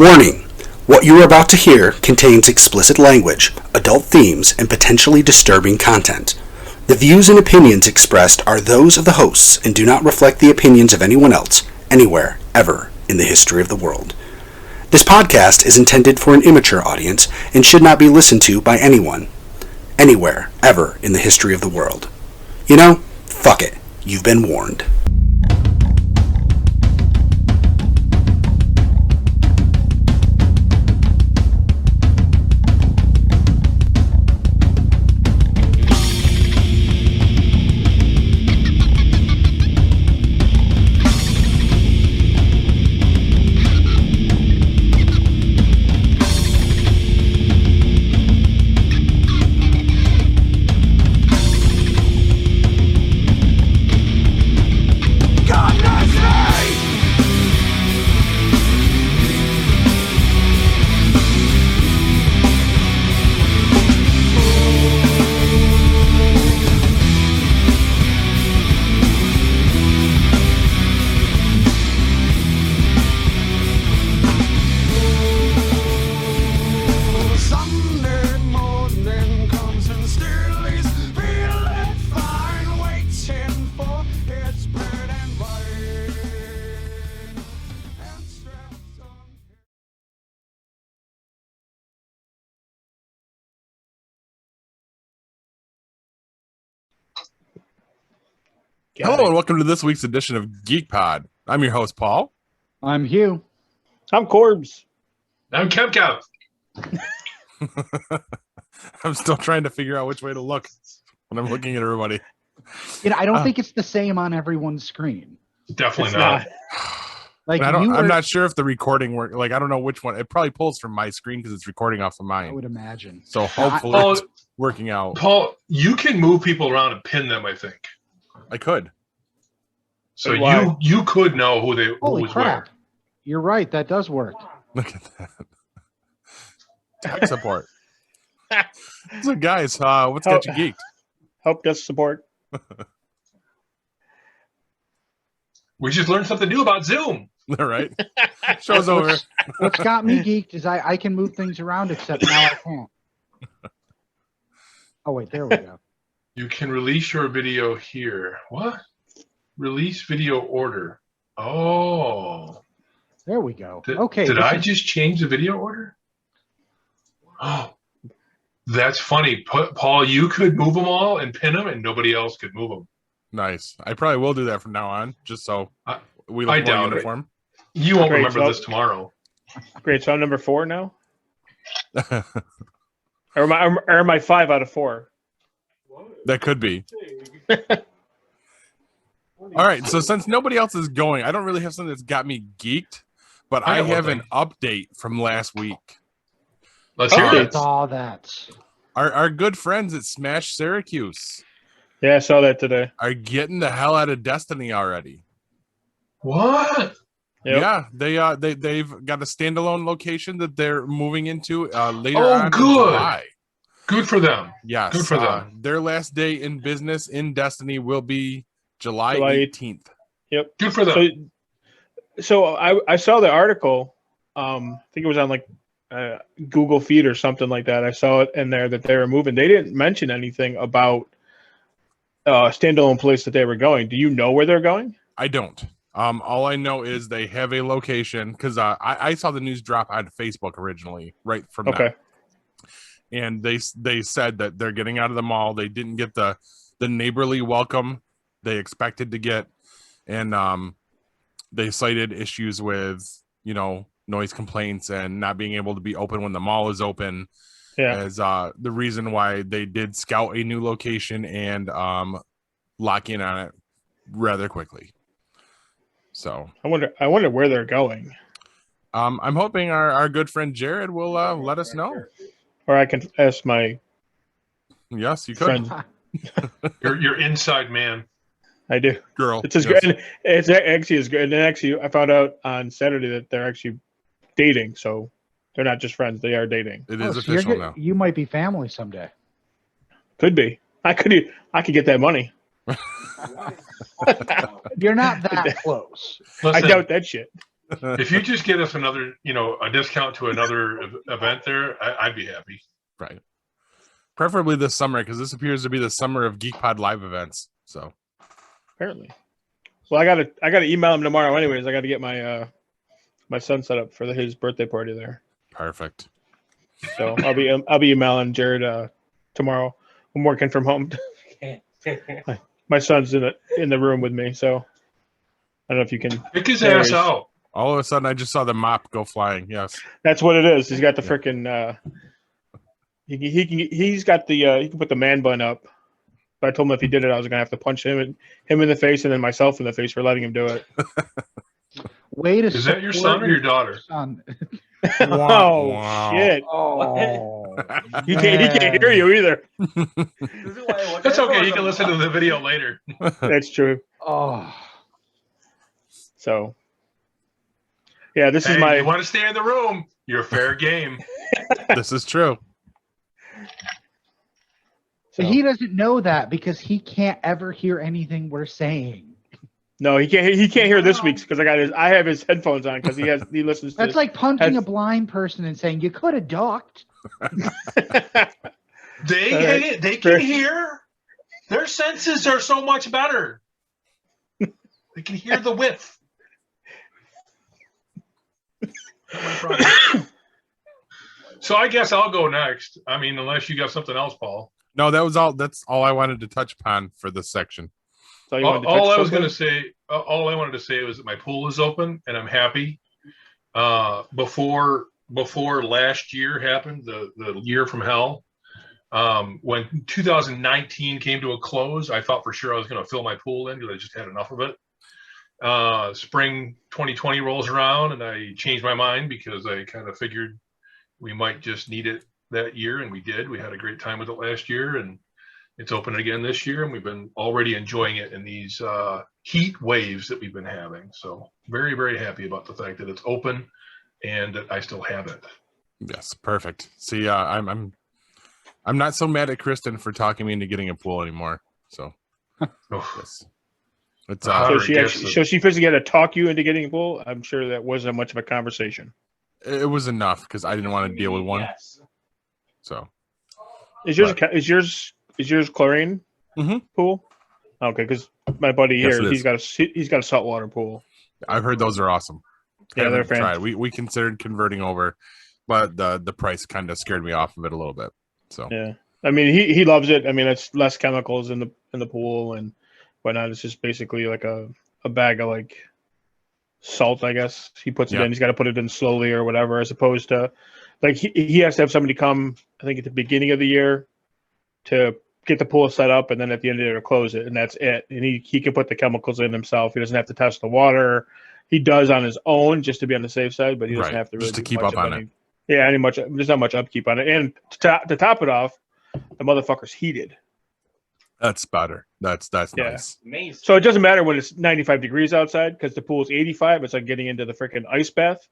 Warning! What you are about to hear contains explicit language, adult themes, and potentially disturbing content. The views and opinions expressed are those of the hosts and do not reflect the opinions of anyone else, anywhere, ever, in the history of the world. This podcast is intended for an immature audience and should not be listened to by anyone, anywhere, ever, in the history of the world. You know, fuck it. You've been warned. Hello and welcome to this week's edition of GeekPod. I'm your host, Paul. I'm Hugh. I'm Corbs. I'm Kemka. I'm still trying to figure out which way to look when I'm looking at everybody. You know, I don't think it's the same on everyone's screen. Definitely not. Like I'm not sure if the recording works. Like, I don't know which one. It probably pulls from my screen because it's recording off of mine. I would imagine. So hopefully it's working out. Paul, you can move people around and pin them, I think. I could. So you could know who Holy was crap. where. You're right. That does work. Look at that. Tech support. So guys, what's got you geeked? Help desk support. We just learned something new about Zoom. All right. Show's over. What's got me geeked is I can move things around, except now I can't. Oh, wait. There we go. You can release your video here. What? Release video order. Oh. There we go. Okay. Did I just change the video order? Oh, that's funny. Paul, you could move them all and pin them, and nobody else could move them. Nice. I probably will do that from now on, just so we look I more doubt uniform. You won't Great, remember so- this tomorrow. Great. So I'm number 4 now. or am I 5 out of 4? That could be. All right, so since nobody else is going, I don't really have something that's got me geeked, but I have an update from last week. Let's hear it. Saw that. Our good friends at Smash Syracuse Yeah, I saw that today. are getting the hell out of Destiny already. What? Yeah, Yep. they've got a standalone location that they're moving into later Oh, on in good. July. Good for them. Yes, Good for them. Their last day in business in Destiny will be July 18th. Yep. Good for them. So I saw the article. I think it was on like Google Feed or something like that. I saw it in there that they were moving. They didn't mention anything about a standalone place that they were going. Do you know where they're going? I don't. All I know is they have a location because I saw the news drop on Facebook originally, right from Okay. that. And they said that they're getting out of the mall. They didn't get the neighborly welcome they expected to get, and they cited issues with noise complaints and not being able to be open when the mall is open as the reason why they did scout a new location and lock in on it rather quickly. So I wonder where they're going. I'm hoping our good friend Jared will let us know. Or I can ask my Yes, you could. friends. You're inside man. I do. Girl. It's as yes. good. It's actually as good. And actually, I found out on Saturday that they're actually dating. So they're not just friends; they are dating. It is so official now. You might be family someday. Could be. I could get that money. You're not that close. Listen, I doubt that shit. If you just get us another, a discount to another event there, I'd be happy. Right. Preferably this summer, because this appears to be the summer of GeekPod live events. So Apparently. Well, I gotta email him tomorrow. Anyways, I gotta get my my son set up for his birthday party there. perfect. So I'll be emailing Jared tomorrow. I'm working from home. My son's in the room with me, so I don't know if you can. Pick his ass out. All of a sudden, I just saw the mop go flying. Yes, That's what it is. He's got the freaking. He's got the. He can put the man bun up. But I told him if he did it, I was gonna have to punch him in the face and then myself in the face for letting him do it. Way to Is that your son or your daughter? Son. Oh Wow. shit! Oh, He can't hear you either. That's okay. You can listen to the video later. That's true. Oh, So, yeah, this is Hey, my. you want to stay in the room? You're fair game. This is true. but he doesn't know that because he can't ever hear anything we're saying. No, he can't. He can't hear this week's because I have his headphones on because he listens. That's to like punching a blind person and saying you could have ducked. They can hear. Their senses are so much better. They can hear the width. So I guess I'll go next. I mean, unless you got something else, Paul. No, that was all. That's all I wanted to touch upon for this section. So you wanted to All touch I was something? going to say, all I wanted to say was that my pool is open and I'm happy. Before last year happened, the year from hell, when 2019 came to a close, I thought for sure I was going to fill my pool in because I just had enough of it. Spring 2020 rolls around and I changed my mind because I kind of figured we might just need it that year, and we did. We had a great time with it last year, and it's open again this year, and we've been already enjoying it in these heat waves that we've been having. So very, very happy about the fact that it's open and that I still have it. Yes, perfect. See, I'm not so mad at Kristen for talking me into getting a pool anymore. So yes. It's So she physically had to talk you into getting a pool. I'm sure that wasn't much of a conversation. it was enough because I didn't want to deal with one. Yes. So Is yours chlorine pool? Okay, because my buddy Yes, here, it he's got a saltwater pool. I've heard those are awesome. Yeah, they're Haven't tried. fantastic. We considered converting over, but the price kind of scared me off of it a little bit. So Yeah, I mean he loves it. I mean it's less chemicals in the pool and whatnot. It's just basically like a bag of like salt, I guess. He puts it Yeah. in. He's got to put it in slowly or whatever, as opposed to like he has to have somebody come, I think at the beginning of the year to get the pool set up, and then at the end of the year to close it, and that's it. And he can put the chemicals in himself. He doesn't have to test the water. He does on his own just to be on the safe side, but he doesn't Right, have to really just to do keep much up of on any- it. Yeah, there's not much upkeep on it. And to top it off, the motherfucker's heated. that's better. That's Yeah. nice. Amazing. So it doesn't matter when it's 95 degrees outside because the pool's 85. It's like getting into the freaking ice bath.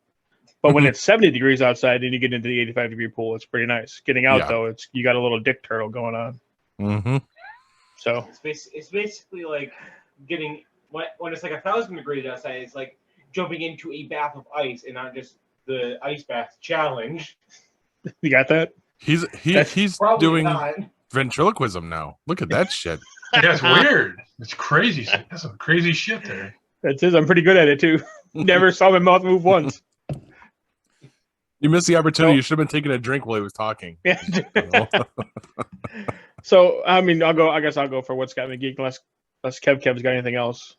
But when it's 70 degrees outside and you get into the 85-degree pool, it's pretty nice. Getting out, Yeah. though, you got a little dick turtle going on. Mm-hmm. So, It's basically like getting when it's like 1,000 degrees outside. It's like jumping into a bath of ice and not just the ice bath challenge. you got that? He's Probably doing not. ventriloquism now. Look at that shit. Yeah, it's weird. It's crazy. That's some crazy shit there. That's it. I'm pretty good at it, too. Never saw my mouth move once. You missed the opportunity. No. You should have been taking a drink while he was talking. Yeah. So, I mean, I guess I'll go for what's got me geeked unless Kev's got anything else.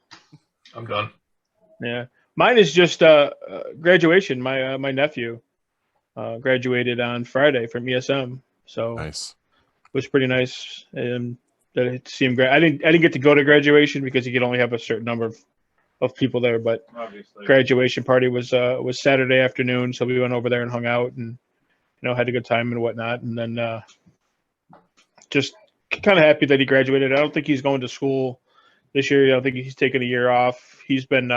I'm done. Yeah. Mine is just graduation. My nephew graduated on Friday from ESM. So Nice. it was pretty nice and to see him. I didn't get to go to graduation because you could only have a certain number of people there. But Obviously. graduation party was Saturday afternoon, so we went over there and hung out and had a good time and whatnot. And then just kind of happy that he graduated. I don't think he's going to school this year. I don't think he's taking a year off. He's been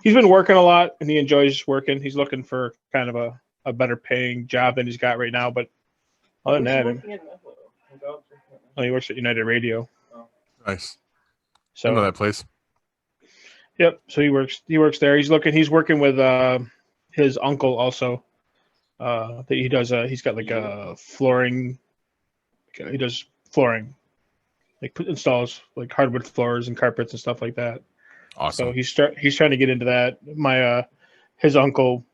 working a lot and he enjoys working. He's looking for kind of a better paying job than he's got right now. But other than that, he works at United Radio. Nice. I So know that place. Yep. So he works there. He's working with his uncle also. That he does he's got like a flooring. He does flooring, like installs like hardwood floors and carpets and stuff like that. Awesome. So he's trying to get into that. His uncle,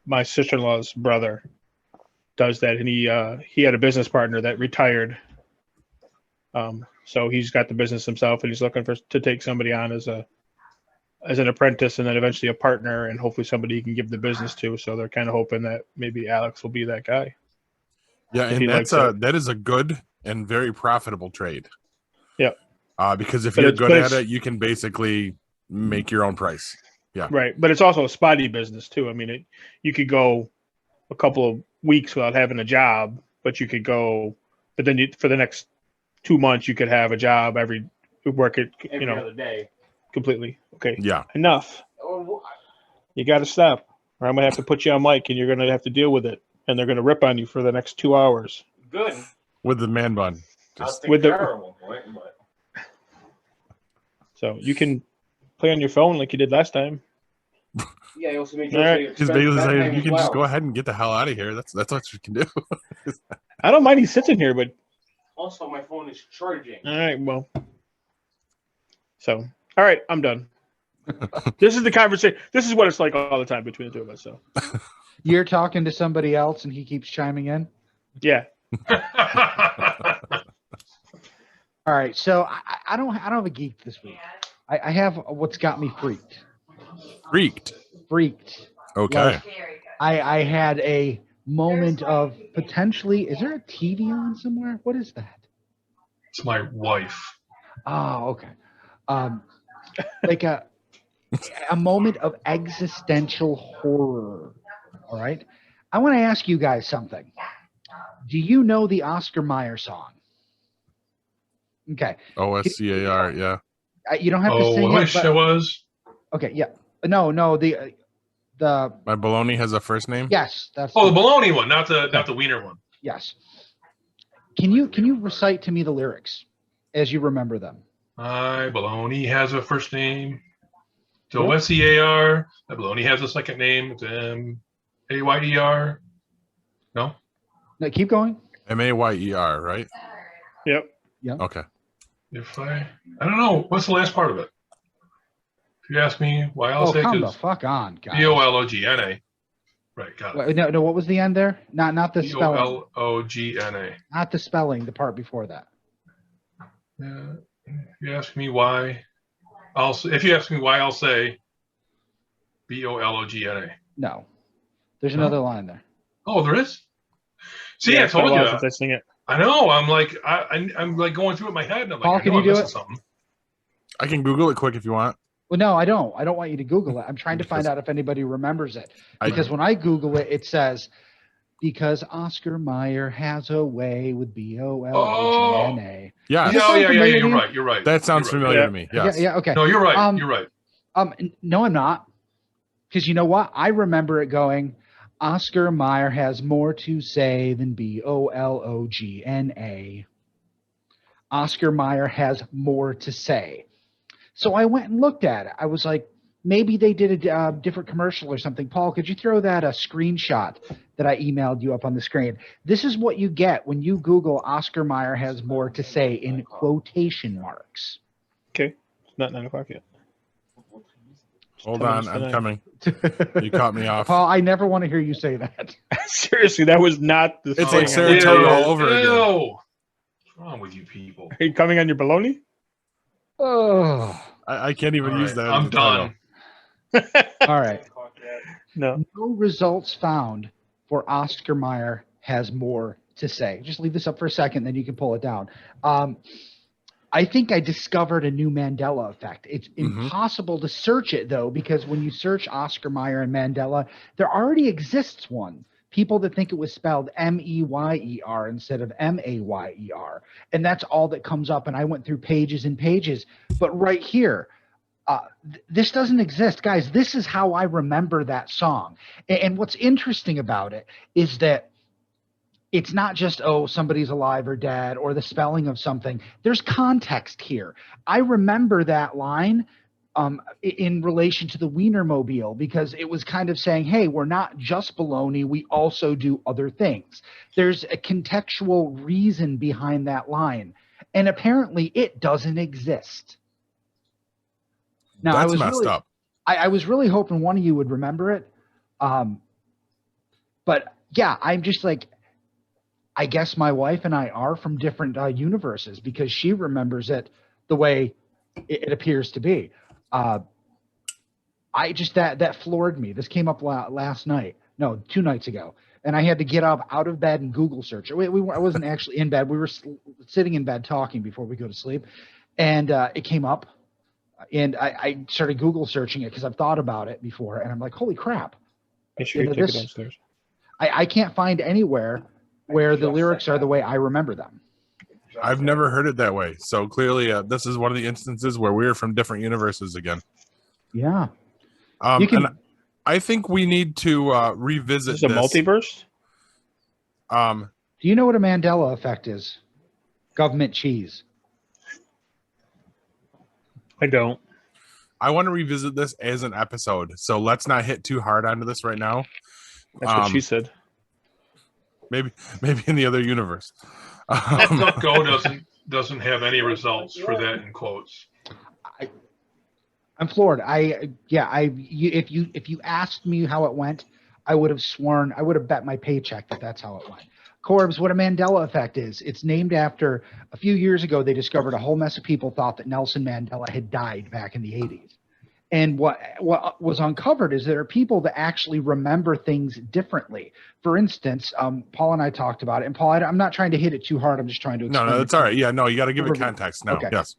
my sister-in-law's brother, does that, and he had a business partner that retired. So he's got the business himself, and he's looking to take somebody on as an apprentice, and then eventually a partner, and hopefully somebody he can give the business to. So they're kind of hoping that maybe Alex will be that guy. Yeah, and that is a good and very profitable trade. Yeah. Because if you're good at it, you can basically make your own price. Yeah. Right, but it's also a spotty business too. I mean, you could go a couple of weeks without having a job, but then for the next 2 months you could have a job every other day. Completely. Okay. Yeah. Enough. You got to stop, or I'm gonna have to put you on mic, and you're gonna have to deal with it, and they're gonna rip on you for the next 2 hours. Good. With the man bun. With the So you can play on your phone like you did last time. Yeah, I also made All right. He's basically saying you can just go ahead and get the hell out of here. That's what you can do. I don't mind he sits in here, but Also, my phone is charging. all right, well. So, all right, I'm done. This is the conversation. This is what it's like all the time between the two of us. So, You're talking to somebody else and he keeps chiming in. yeah. All right, so I don't have a geek this week. I have what's got me freaked. Freaked. Okay. Like, I had a moment of potentially. Is there a TV on somewhere? What is that? It's my wife. Oh, okay. Like a moment of existential horror. All right. I want to ask you guys something. Do you know the Oscar Mayer song? Okay. OSCAR, yeah. You don't have to sing I it. wish I was. Okay, yeah. No, the My baloney has a first name? yes, that's Oh, the bologna one, not the wiener one. yes. Can you recite to me the lyrics as you remember them? My baloney has a first name. It's Yep. OSCAR. My baloney has a second name. It's MAYER. No? No, keep going. MAYER, right? Yep. Okay. If I don't know. What's the last part of it? If you ask me why I'll say come the it's fuck on, guys. BOLOGNA. Right, got it. Wait, no, what was the end there? Not the spelling. BOLOGNA. Not the spelling. The part before that. If you ask me why, I'll say BOLOGNA. No, there's No? another line there. Oh, there is. See, Yeah, I it's been a told while you. since I sing it. I know. I'm like, I'm like going through it in my head. And I'm like, Paul, I can know you I'm do missing it? something. I can Google it quick if you want. Well, no, I don't. I don't want you to Google it. I'm trying to find out if anybody remembers it. Because when I Google it, it says, because Oscar Mayer has a way with BOLOGNA. Yeah. Does it Yeah, sound yeah, familiar to you're you? right. You're right. That sounds You're right. familiar to me. Yes. Yeah, okay. No, you're right. You're right. No, I'm not. Because you know what? I remember it going, Oscar Mayer has more to say than BOLOGNA. Oscar Mayer has more to say. So I went and looked at it. I was like, maybe they did a different commercial or something. Paul, could you throw that a screenshot that I emailed you up on the screen? This is what you get when you Google Oscar Mayer has more to say in quotation marks. Okay. It's not 9 o'clock yet. Hold on. I'm coming. You caught me off. Paul, I never want to hear you say that. Seriously, that was not the It's song. like Saratoga all over again. What's wrong with you people? Are you coming on your baloney? Oh, I can't even All use right, that. I'm as a title. done. all right. No. No results found for Oscar Mayer has more to say. Just leave this up for a second, then you can pull it down. I think I discovered a new Mandela effect. It's impossible to search it, though, because when you search Oscar Mayer and Mandela, there already exists one. People that think it was spelled M-E-Y-E-R instead of M-A-Y-E-R. And that's all that comes up. And I went through pages and pages. But right here, this doesn't exist. Guys, this is how I remember that song. And what's interesting about it is that it's not just, oh, somebody's alive or dead or the spelling of something. There's context here. I remember that line in relation to the Wienermobile, because it was kind of saying, hey, we're not just baloney, we also do other things. There's a contextual reason behind that line, and apparently it doesn't exist. Now, That's messed up. I was really hoping one of you would remember it. But yeah, I'm just like, I guess my wife and I are from different universes, because she remembers it the way it appears to be. I just, that floored me. This came up last night. No, 2 nights ago. And I had to get up out of bed and Google search. I wasn't actually in bed. We were sitting in bed talking before we go to sleep. And it came up. And I started Google searching it because I've thought about it before. And I'm like, holy crap. Make sure you take it downstairs. I can't find anywhere where the lyrics are the way I remember them. I've never heard it that way. So clearly, this is one of the instances where we're from different universes again. Yeah. And I think we need to revisit this. Is a multiverse? Do you know what a Mandela effect is? Government cheese. I don't. I want to revisit this as an episode. So let's not hit too hard onto this right now. That's what she said. Maybe in the other universe. DuckGo doesn't have any results for that in quotes. I'm floored. If you asked me how it went, I would have bet my paycheck that that's how it went. Corbs, what a Mandela effect is. It's named after, a few years ago, they discovered a whole mess of people thought that Nelson Mandela had died back in the 80s. And what was uncovered is there are people that actually remember things differently. For instance, Paul and I talked about it. And Paul, I'm not trying to hit it too hard. I'm just trying to explain. No, that's all right. Yeah, no, you got to give it context now. Okay. Yes.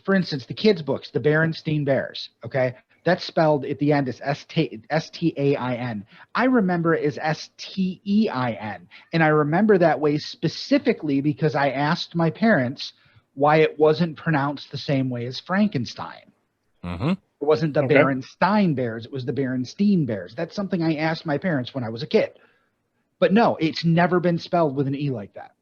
For instance, the kids' books, the Berenstain Bears, okay? That's spelled at the end as S-T-A-I-N. I remember it as S-T-E-I-N. And I remember that way specifically because I asked my parents why it wasn't pronounced the same way as Frankenstein. Mm-hmm. It wasn't the Berenstain Bears. It was the Berenstein Bears. That's something I asked my parents when I was a kid. But no, it's never been spelled with an E like that.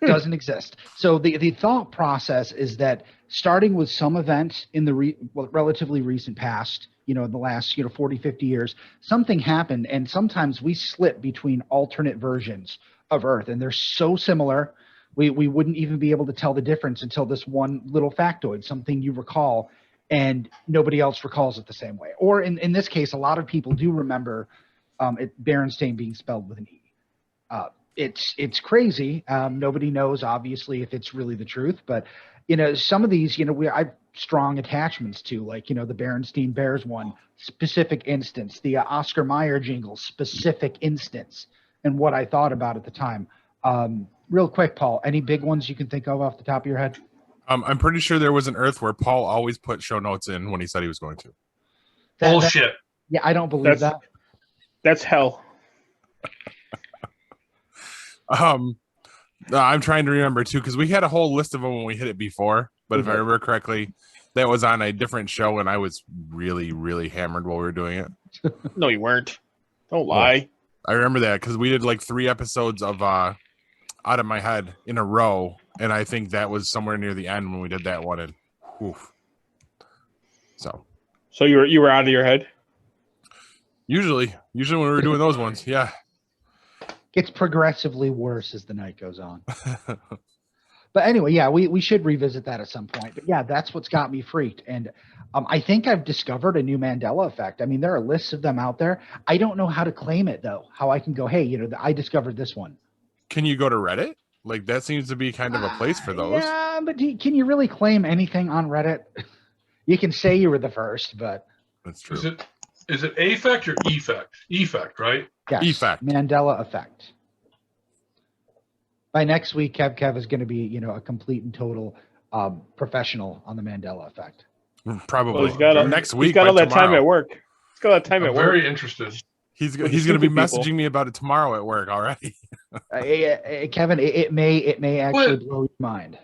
Doesn't exist. So the thought process is that starting with some event in the relatively recent past, in the last 40, 50 years, something happened, and sometimes we slip between alternate versions of Earth, and they're so similar, we wouldn't even be able to tell the difference until this one little factoid, something you recall, and nobody else recalls it the same way. Or in this case, a lot of people do remember Berenstain being spelled with an E. It's crazy. Nobody knows, obviously, if it's really the truth. But, some of these, I have strong attachments to, like, the Berenstain Bears one, specific instance, the Oscar Mayer jingle, specific instance, and what I thought about at the time. Real quick, Paul, any big ones you can think of off the top of your head? I'm pretty sure there was an Earth where Paul always put show notes in when he said he was going to. Bullshit. Yeah, I don't believe that. That's hell. I'm trying to remember too, because we had a whole list of them when we hit it before. But if I remember correctly, that was on a different show, and I was really, really hammered while we were doing it. No, you weren't. Don't lie. I remember that because we did like 3 episodes of Out of My Head in a row, and I think that was somewhere near the end when we did that one. And oof. So you were out of your head? Usually when we were doing those ones, yeah. Gets progressively worse as the night goes on. But anyway, yeah, we should revisit that at some point. But yeah, that's what's got me freaked. And I think I've discovered a new Mandela effect. I mean, there are lists of them out there. I don't know how to claim it, though. How I can go, hey, I discovered this one. Can you go to Reddit? Like, that seems to be kind of a place for those. Yeah, but can you really claim anything on Reddit? You can say you were the first, but... That's true. Is it affect or effect? Effect, right? Yes, Effect. Mandela effect. By next week, Kev is going to be, a complete and total professional on the Mandela effect. Probably. Well, next week. He's got all that time at work. He's got all that time at work. Very interested. He's going to be messaging me about it tomorrow at work already. Kevin, it may actually blow your mind.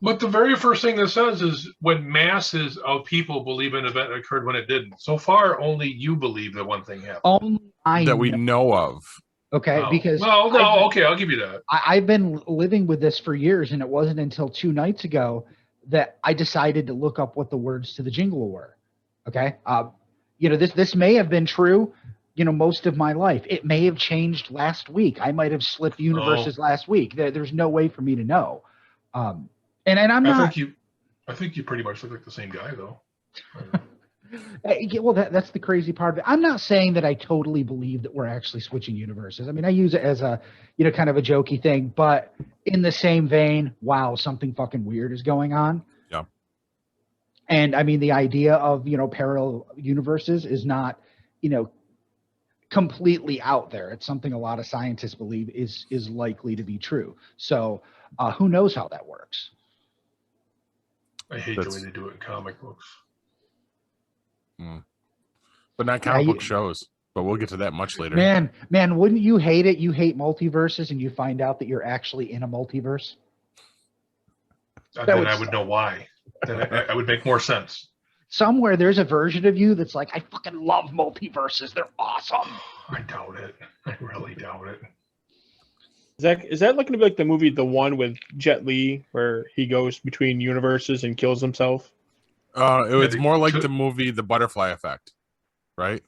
But the very first thing that says is when masses of people believe an event occurred when it didn't. So far, only you believe that one thing happened. Only I that we know of. Okay, because okay, I'll give you that. I've been living with this for years, and it wasn't until 2 nights ago that I decided to look up what the words to the jingle were. Okay. This may have been true, most of my life. It may have changed last week. I might have slipped universes last week. There's no way for me to know. And I'm not. I think you pretty much look like the same guy, though. Well, that's the crazy part of it. I'm not saying that I totally believe that we're actually switching universes. I mean, I use it as a, kind of a jokey thing, but in the same vein, wow, something fucking weird is going on. Yeah. And I mean, the idea of, parallel universes is not, completely out there. It's something a lot of scientists believe is likely to be true. So who knows how that works? I hate the way they do it in comic books. But not comic book shows. But we'll get to that much later. Man, wouldn't you hate it? You hate multiverses and you find out that you're actually in a multiverse? Then I would know why. Then I would make more sense. Somewhere there's a version of you that's like, I fucking love multiverses. They're awesome. I doubt it. I really doubt it. Is that looking to be like the movie The One with Jet Li, where he goes between universes and kills himself? It was more like the movie The Butterfly Effect, right?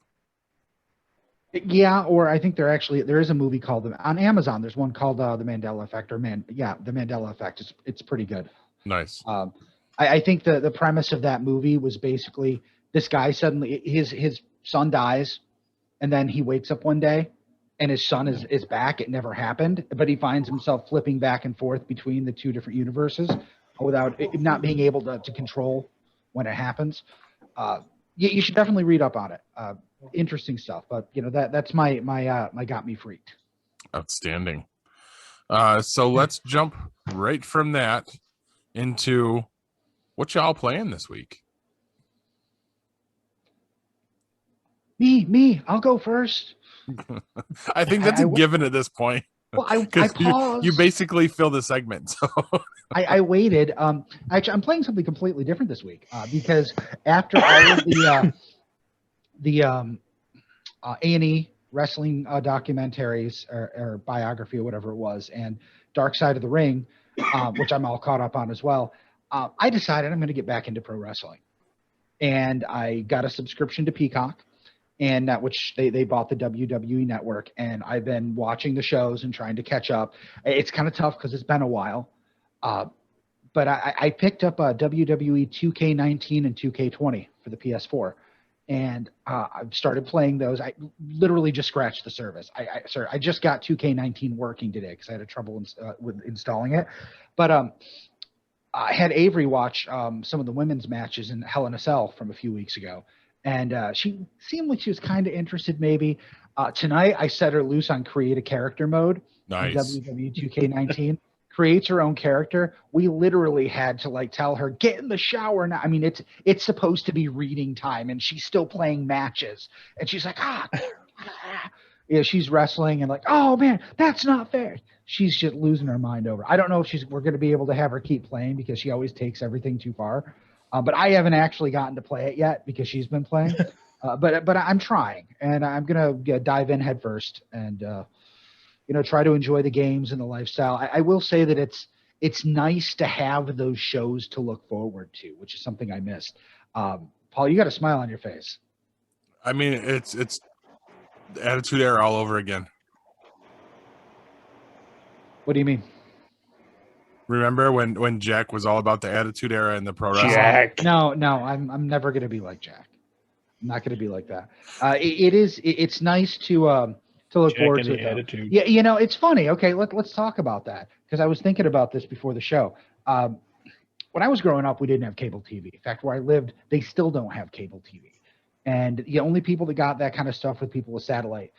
Yeah, or I think there is a movie called on Amazon. There's one called The Mandela Effect, The Mandela Effect. It's pretty good. Nice. I think the premise of that movie was basically this guy suddenly his son dies, and then he wakes up one day, and his son is back. It never happened, but he finds himself flipping back and forth between the two different universes without not being able to control when it happens. You should definitely read up on it. Interesting stuff, but that's my got me freaked. Outstanding. So let's jump right from that into what y'all playing this week. Me. I'll go first. I think that's a given at this point. Well, I paused. You basically fill the segment. So I waited. Actually, I'm playing something completely different this week because after all of the A&E wrestling documentaries or biography or whatever it was, and Dark Side of the Ring, which I'm all caught up on as well, I decided I'm going to get back into pro wrestling. And I got a subscription to Peacock, and which they bought the WWE Network, and I've been watching the shows and trying to catch up. It's kind of tough because it's been a while. But I picked up WWE 2K19 and 2K20 for the PS4. And I've started playing those. I literally just scratched the service. I just got 2K19 working today because I had trouble with installing it. But I had Avery watch some of the women's matches in Hell in a Cell from a few weeks ago. And she seemed like she was kind of interested maybe. Tonight, I set her loose on create a character mode. Nice. WWE 2K19. Creates her own character. We literally had to tell her, get in the shower now. I mean, it's supposed to be reading time, and she's still playing matches. And she's like, yeah, she's wrestling and oh man, that's not fair. She's just losing her mind over. I don't know if we're going to be able to have her keep playing because she always takes everything too far. But I haven't actually gotten to play it yet because she's been playing. But I'm trying, and I'm gonna dive in head first and. Try to enjoy the games and the lifestyle. I will say that it's nice to have those shows to look forward to, which is something I missed. Paul, you got a smile on your face. I mean, it's the Attitude Era all over again. What do you mean? Remember when Jack was all about the Attitude Era and the pro wrestling? Jack. No, I'm never gonna be like Jack. I'm not gonna be like that. It's nice to look forward to it. Attitude. Yeah, it's funny. Okay, let's talk about that because I was thinking about this before the show. When I was growing up, we didn't have cable TV. In fact, where I lived, they still don't have cable TV. And the only people that got that kind of stuff were people with satellite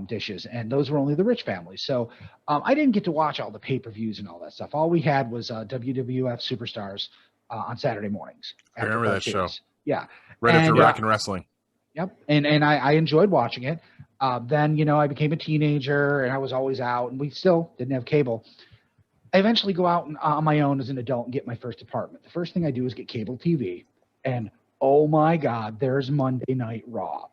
dishes, and those were only the rich families. So I didn't get to watch all the pay-per-views and all that stuff. All we had was WWF Superstars on Saturday mornings. I remember that show. Yeah. Right after Rockin' Wrestling. Yep. And I enjoyed watching it. Then, I became a teenager and I was always out and we still didn't have cable. I eventually go out on my own as an adult and get my first apartment. The first thing I do is get cable TV and oh my God, there's Monday Night Raw.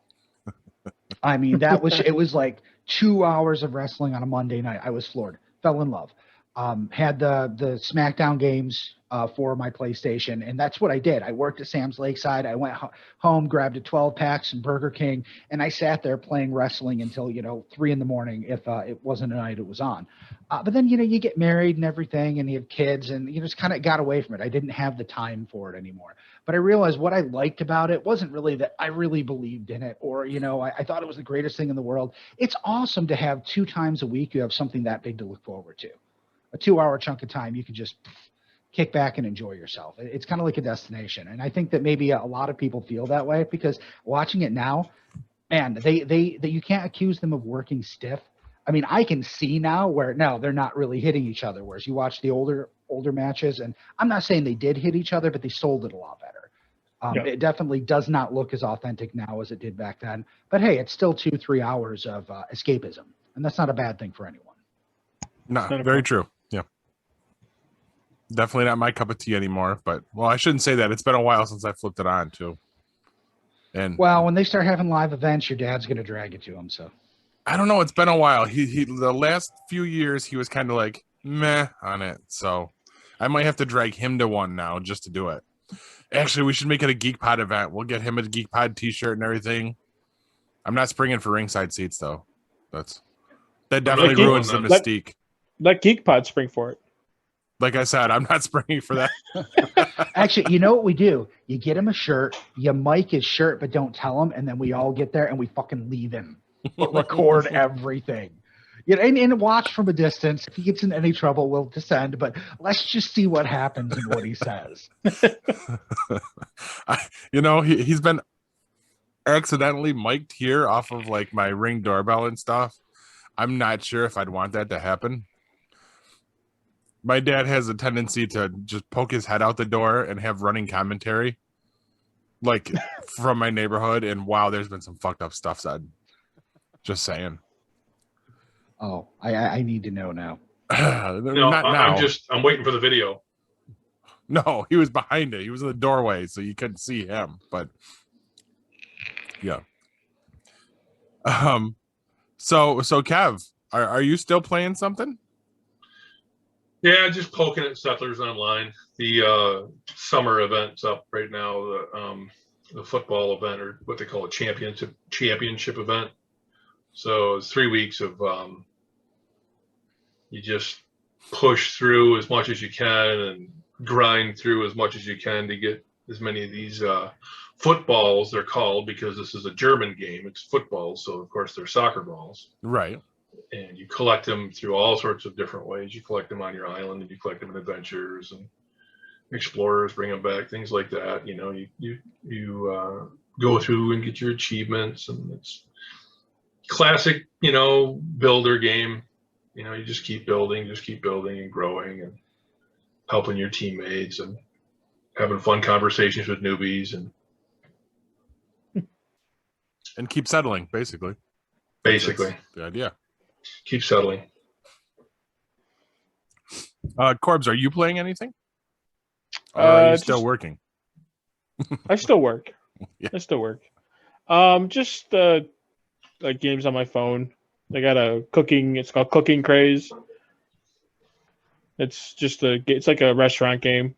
I mean, it was like 2 hours of wrestling on a Monday night. I was floored, fell in love. Had the SmackDown games for my PlayStation. And that's what I did. I worked at Sam's Lakeside. I went home, grabbed a 12-pack, some Burger King, and I sat there playing wrestling until, 3 a.m. if it wasn't a night it was on. But then, you get married and everything, and you have kids, and you just kind of got away from it. I didn't have the time for it anymore. But I realized what I liked about it wasn't really that I really believed in it, or, I thought it was the greatest thing in the world. It's awesome to have 2 times a week you have something that big to look forward to. A 2-hour chunk of time you can just kick back and enjoy yourself. It's kind of like a destination. And I think that maybe a lot of people feel that way, because watching it now, man, they you can't accuse them of working stiff. I mean, I can see now where no, they're not really hitting each other. Whereas you watch the older matches, and I'm not saying they did hit each other, but they sold it a lot better. It definitely does not look as authentic now as it did back then. But hey, it's still 2-3 hours of escapism, and that's not a bad thing for anyone. No, very true. Yeah. Definitely not my cup of tea anymore, but I shouldn't say that. It's been a while since I flipped it on too. And well, when they start having live events, your dad's going to drag you to them. So I don't know. It's been a while. He the last few years he was kind of like meh on it. So I might have to drag him to one now just to do it. Actually, we should make it a Geek Pod event. We'll get him a Geek Pod t-shirt and everything. I'm not springing for ringside seats though. That definitely ruins the mystique. Let Geek Pod spring for it. Like I said, I'm not springing for that. Actually, you know what we do? You get him a shirt, you mic his shirt, but don't tell him, and then we all get there and we fucking leave him. Record everything. And watch from a distance. If he gets in any trouble, we'll descend, but let's just see what happens and what he says. He's been accidentally mic'd here off of like my Ring doorbell and stuff. I'm not sure if I'd want that to happen. My dad has a tendency to just poke his head out the door and have running commentary, like from my neighborhood. And wow, there's been some fucked up stuff said. Just saying. Oh, I need to know now. Not now. I'm waiting for the video. No, he was behind it. He was in the doorway, so you couldn't see him. But yeah. So Kev, are you still playing something? Yeah, just poking at Settlers Online. The summer event's up right now. The football event, or what they call a championship event. So it's 3 weeks of you just push through as much as you can and grind through as much as you can to get as many of these footballs, they're called, because this is a German game. It's football, so of course they're soccer balls. Right. And you collect them through all sorts of different ways. You collect them on your island, and you collect them in adventures, and explorers bring them back, things like that. You go through and get your achievements, and it's classic, builder game. You just keep building and growing and helping your teammates and having fun conversations with newbies and keep settling, basically. That's the idea. Keep settling. Corbs, are you playing anything? Or are you still working? I still work. Yeah. I still work. Just like games on my phone. I got it's called Cooking Craze. It's just it's like a restaurant game.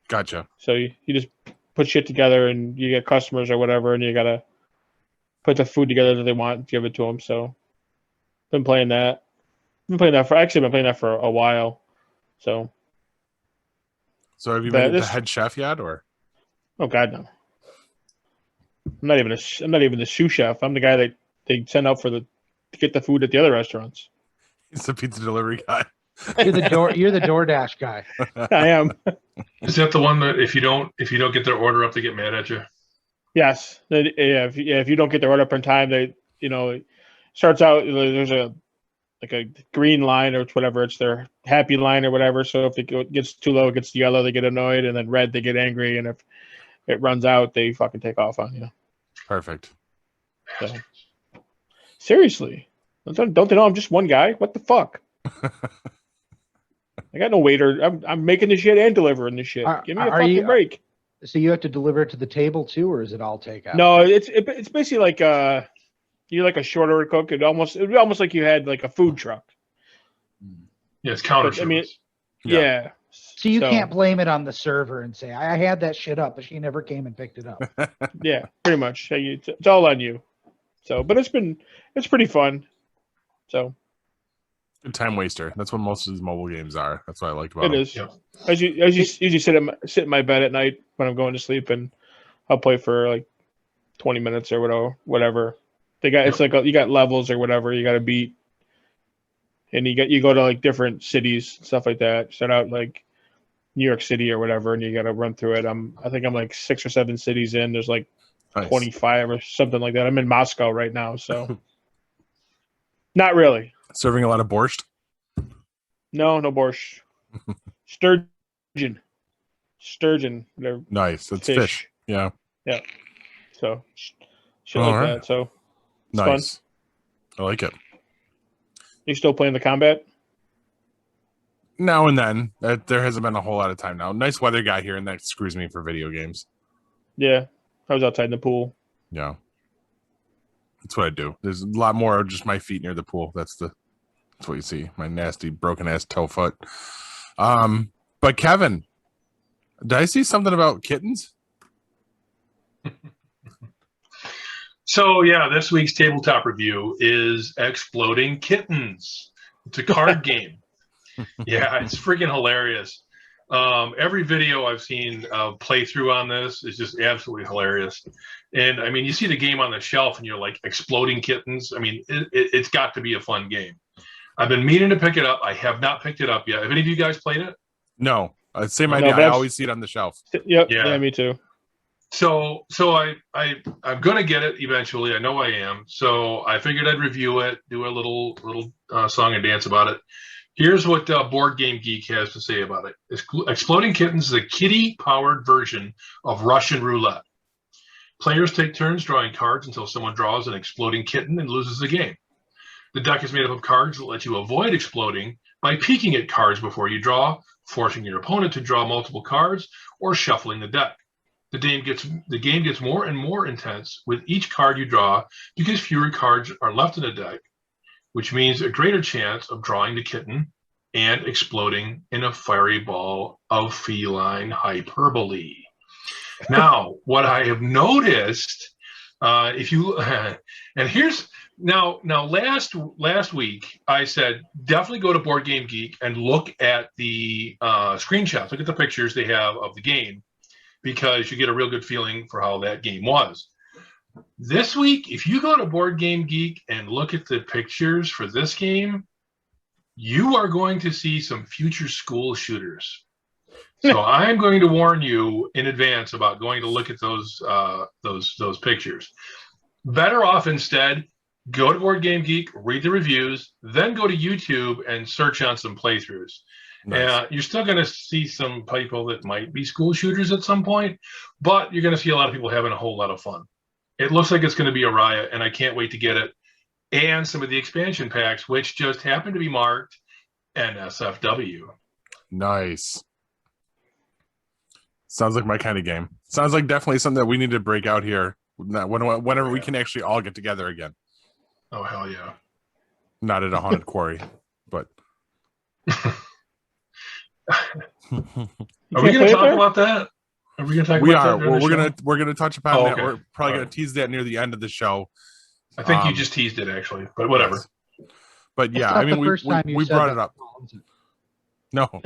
Gotcha. So you just put shit together and you get customers or whatever, and you gotta put the food together that they want, give it to them. So been playing that. I've been playing that for a while. So have you made it the head chef yet, or? Oh God, no. I'm not even the sous chef. I'm the guy that they send out to get the food at the other restaurants. He's the pizza delivery guy. You're the DoorDash guy. I am. Is that the one that if you don't get their order up, they get mad at you? Yes. If you don't get their order up in time, they it starts out, there's a green line or whatever, it's their happy line or whatever. So if it gets too low, it gets to yellow, they get annoyed, and then red, they get angry, and if it runs out, they fucking take off on you. Perfect. So, seriously, don't they know I'm just one guy? What the fuck? I got no waiter. I'm making the shit and delivering the shit. Give me a fucking break. So you have to deliver it to the table too, or is it all takeout? No, it's basically like you're like a short order cook. It'd be almost like you had like a food truck. Yeah, it's counter service. Yeah. So you can't blame it on the server and say, I had that shit up, but she never came and picked it up. Yeah, pretty much. It's all on you. So, but it's pretty fun. So, good time waster. That's what most of these mobile games are. That's what I like about it them. is. Yep. I usually sit in my bed at night when I'm going to sleep, and I'll play for like 20 minutes or whatever. It's like you got levels or whatever you got to beat, and you go to like different cities, stuff like that. Start out like New York City or whatever, and you got to run through it. I think I'm like 6 or 7 cities in. There's like Nice. 25 or something like that. I'm in Moscow right now, so not really. Serving a lot of borscht. No borscht. Sturgeon. Whatever. Nice. It's fish. Yeah. So shit All like right. that. So it's Nice. fun. I like it. You still playing the combat? Now and then. There hasn't been a whole lot of time now. Nice weather got here, and that screws me for video games. Yeah. I was outside in the pool. Yeah. That's what I do. There's a lot more of just my feet near the pool. That's what you see. My nasty broken ass toe foot. But Kevin, did I see something about kittens? So yeah, this week's tabletop review is Exploding Kittens. It's a card game. Yeah, it's freaking hilarious. Every video I've seen playthrough on this is just absolutely hilarious. And I mean, you see the game on the shelf and you're like, Exploding Kittens. I mean, it's got to be a fun game. I've been meaning to pick it up. I have not picked it up yet. Have any of you guys played it? No. Same idea. I always see it on the shelf. Yep. Yeah, me too. So I'm gonna get it eventually. I know I am. So I figured I'd review it, do a little song and dance about it. Here's what Board Game Geek has to say about it. Exploding Kittens is a kitty-powered version of Russian roulette. Players take turns drawing cards until someone draws an exploding kitten and loses the game. The deck is made up of cards that let you avoid exploding by peeking at cards before you draw, forcing your opponent to draw multiple cards, or shuffling the deck. The game gets more and more intense with each card you draw because fewer cards are left in the deck, which means a greater chance of drawing the kitten and exploding in a fiery ball of feline hyperbole. Now, what I have noticed, if you and here's now last week I said definitely go to Board Game Geek and look at the screenshots, look at the pictures they have of the game, because you get a real good feeling for how that game was. This week, if you go to Board Game Geek and look at the pictures for this game, you are going to see some future school shooters. So I'm going to warn you in advance about going to look at those pictures. Better off instead, go to Board Game Geek, read the reviews, then go to YouTube and search on some playthroughs. Nice. You're still going to see some people that might be school shooters at some point, but you're going to see a lot of people having a whole lot of fun. It looks like it's going to be a riot, and I can't wait to get it. And some of the expansion packs, which just happen to be marked NSFW. Nice. Sounds like my kind of game. Sounds like definitely something that we need to break out here whenever we can actually all get together again. Oh, hell yeah. Not at a haunted quarry, but... Are we going to talk about that? Are we going to talk we about are. that? Well, we're gonna touch upon that. Okay. We're probably All gonna tease that near the end of the show. I think you just teased it, actually, but whatever. Yes. But yeah, It's not I mean, the we first time you said brought that. it up. No,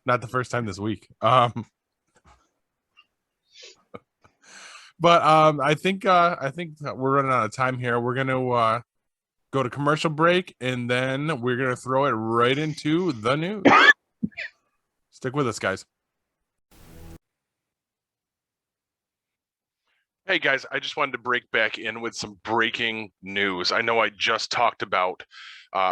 not the first time this week. But I think that we're running out of time here. We're gonna go to commercial break, and then we're gonna throw it right into the news. Stick with us, guys. Hey guys, I just wanted to break back in with some breaking news. I know I just talked about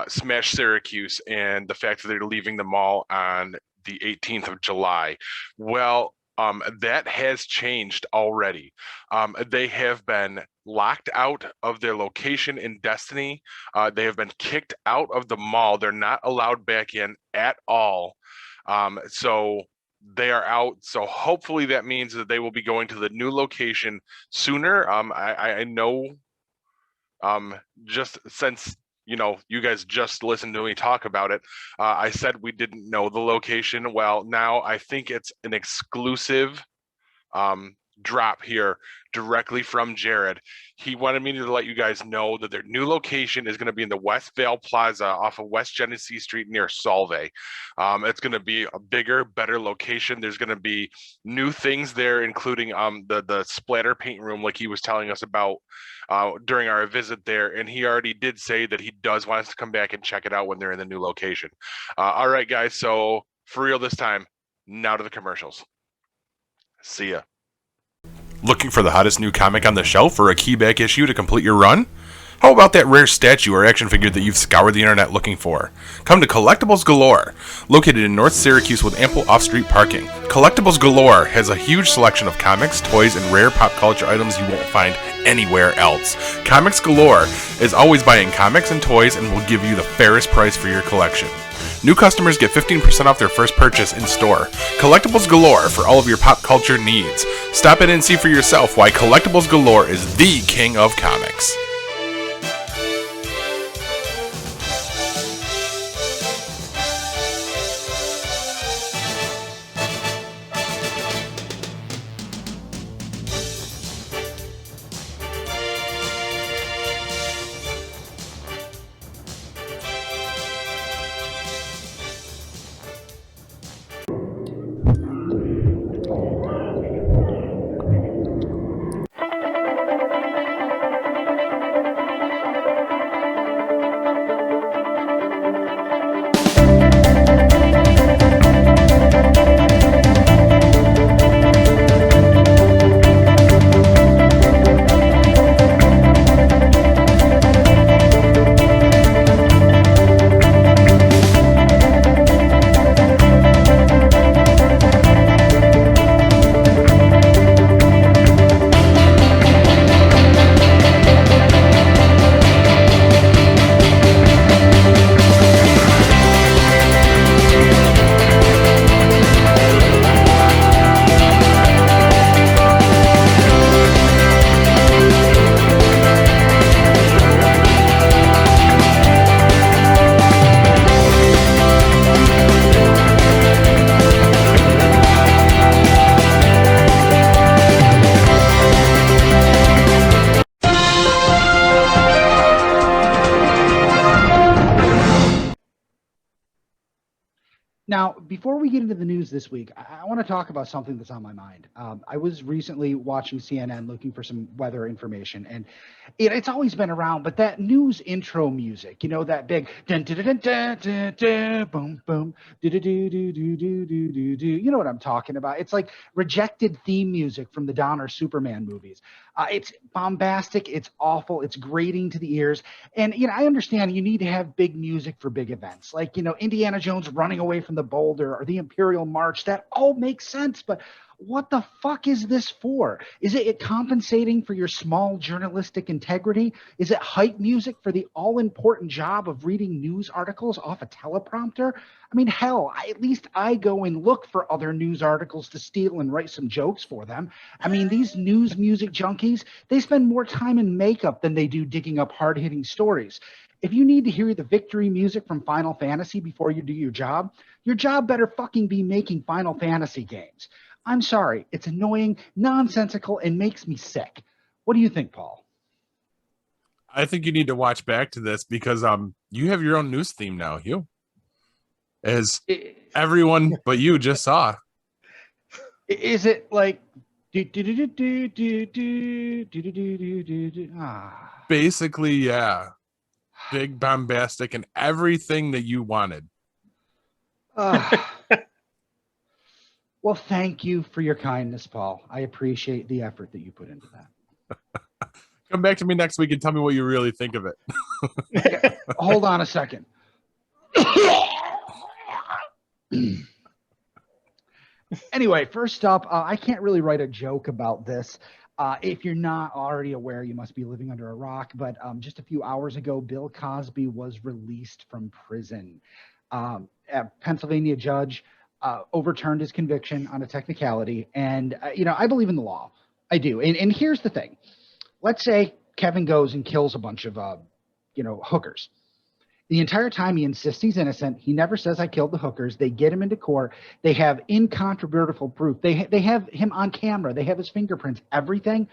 Smash Syracuse and the fact that they're leaving the mall on the 18th of July. Well, that has changed already. They have been locked out of their location in Destiny. They have been kicked out of the mall. They're not allowed back in at all. So they are out. So hopefully that means that they will be going to the new location sooner. I know just since you guys just listened to me talk about it. I said we didn't know the location. Well, now I think it's an exclusive drop here directly from Jared. He wanted me to let you guys know that their new location is going to be in the West Vale Plaza off of West Genesee Street near Solvay. It's going to be a bigger, better location. There's going to be new things there, including the splatter paint room, like he was telling us about during our visit there. And he already did say that he does want us to come back and check it out when they're in the new location. All right, guys. So for real this time, now to the commercials. See ya. Looking for the hottest new comic on the shelf or a keyback issue to complete your run? How about that rare statue or action figure that you've scoured the internet looking for? Come to Collectibles Galore, located in North Syracuse with ample off-street parking. Collectibles Galore has a huge selection of comics, toys, and rare pop culture items you won't find anywhere else. Comics Galore is always buying comics and toys and will give you the fairest price for your collection. New customers get 15% off their first purchase in store. Collectibles Galore for all of your pop culture needs. Stop in and see for yourself why Collectibles Galore is the king of comics. Now, before we get into the news this week, I want to talk about something that's on my mind. I was recently watching CNN looking for some weather information, and it's always been around, but that news intro music, that big dun dun dun dun dun dun boom boom do do do do do do do do, you know what I'm talking about? It's like rejected theme music from the Donner Superman movies. It's bombastic, it's awful, it's grating to the ears, and I understand you need to have big music for big events, like Indiana Jones running away from the boulder or the Imperial March. That all makes sense, but what the fuck is this for? Is it compensating for your small journalistic integrity? Is it hype music for the all-important job of reading news articles off a teleprompter? I mean, hell, at least I go and look for other news articles to steal and write some jokes for them. I mean, these news music junkies, they spend more time in makeup than they do digging up hard-hitting stories. If you need to hear the victory music from Final Fantasy before you do your job better fucking be making Final Fantasy games. I'm sorry, it's annoying, nonsensical, and makes me sick. What do you think, Paul? I think you need to watch back to this because you have your own news theme now, Hugh. As everyone but you just saw. Is it like basically, yeah. Big, bombastic, and everything that you wanted. Well, thank you for your kindness, Paul. I appreciate the effort that you put into that. Come back to me next week and tell me what you really think of it. Okay, hold on a second. Anyway, first up, I can't really write a joke about this. If you're not already aware, you must be living under a rock. But just a few hours ago, Bill Cosby was released from prison. A Pennsylvania judge overturned his conviction on a technicality. And, I believe in the law. I do. And here's the thing. Let's say Kevin goes and kills a bunch of, hookers. The entire time he insists he's innocent. He never says I killed the hookers. They get him into court. They have incontrovertible proof. They have him on camera. They have his fingerprints, everything,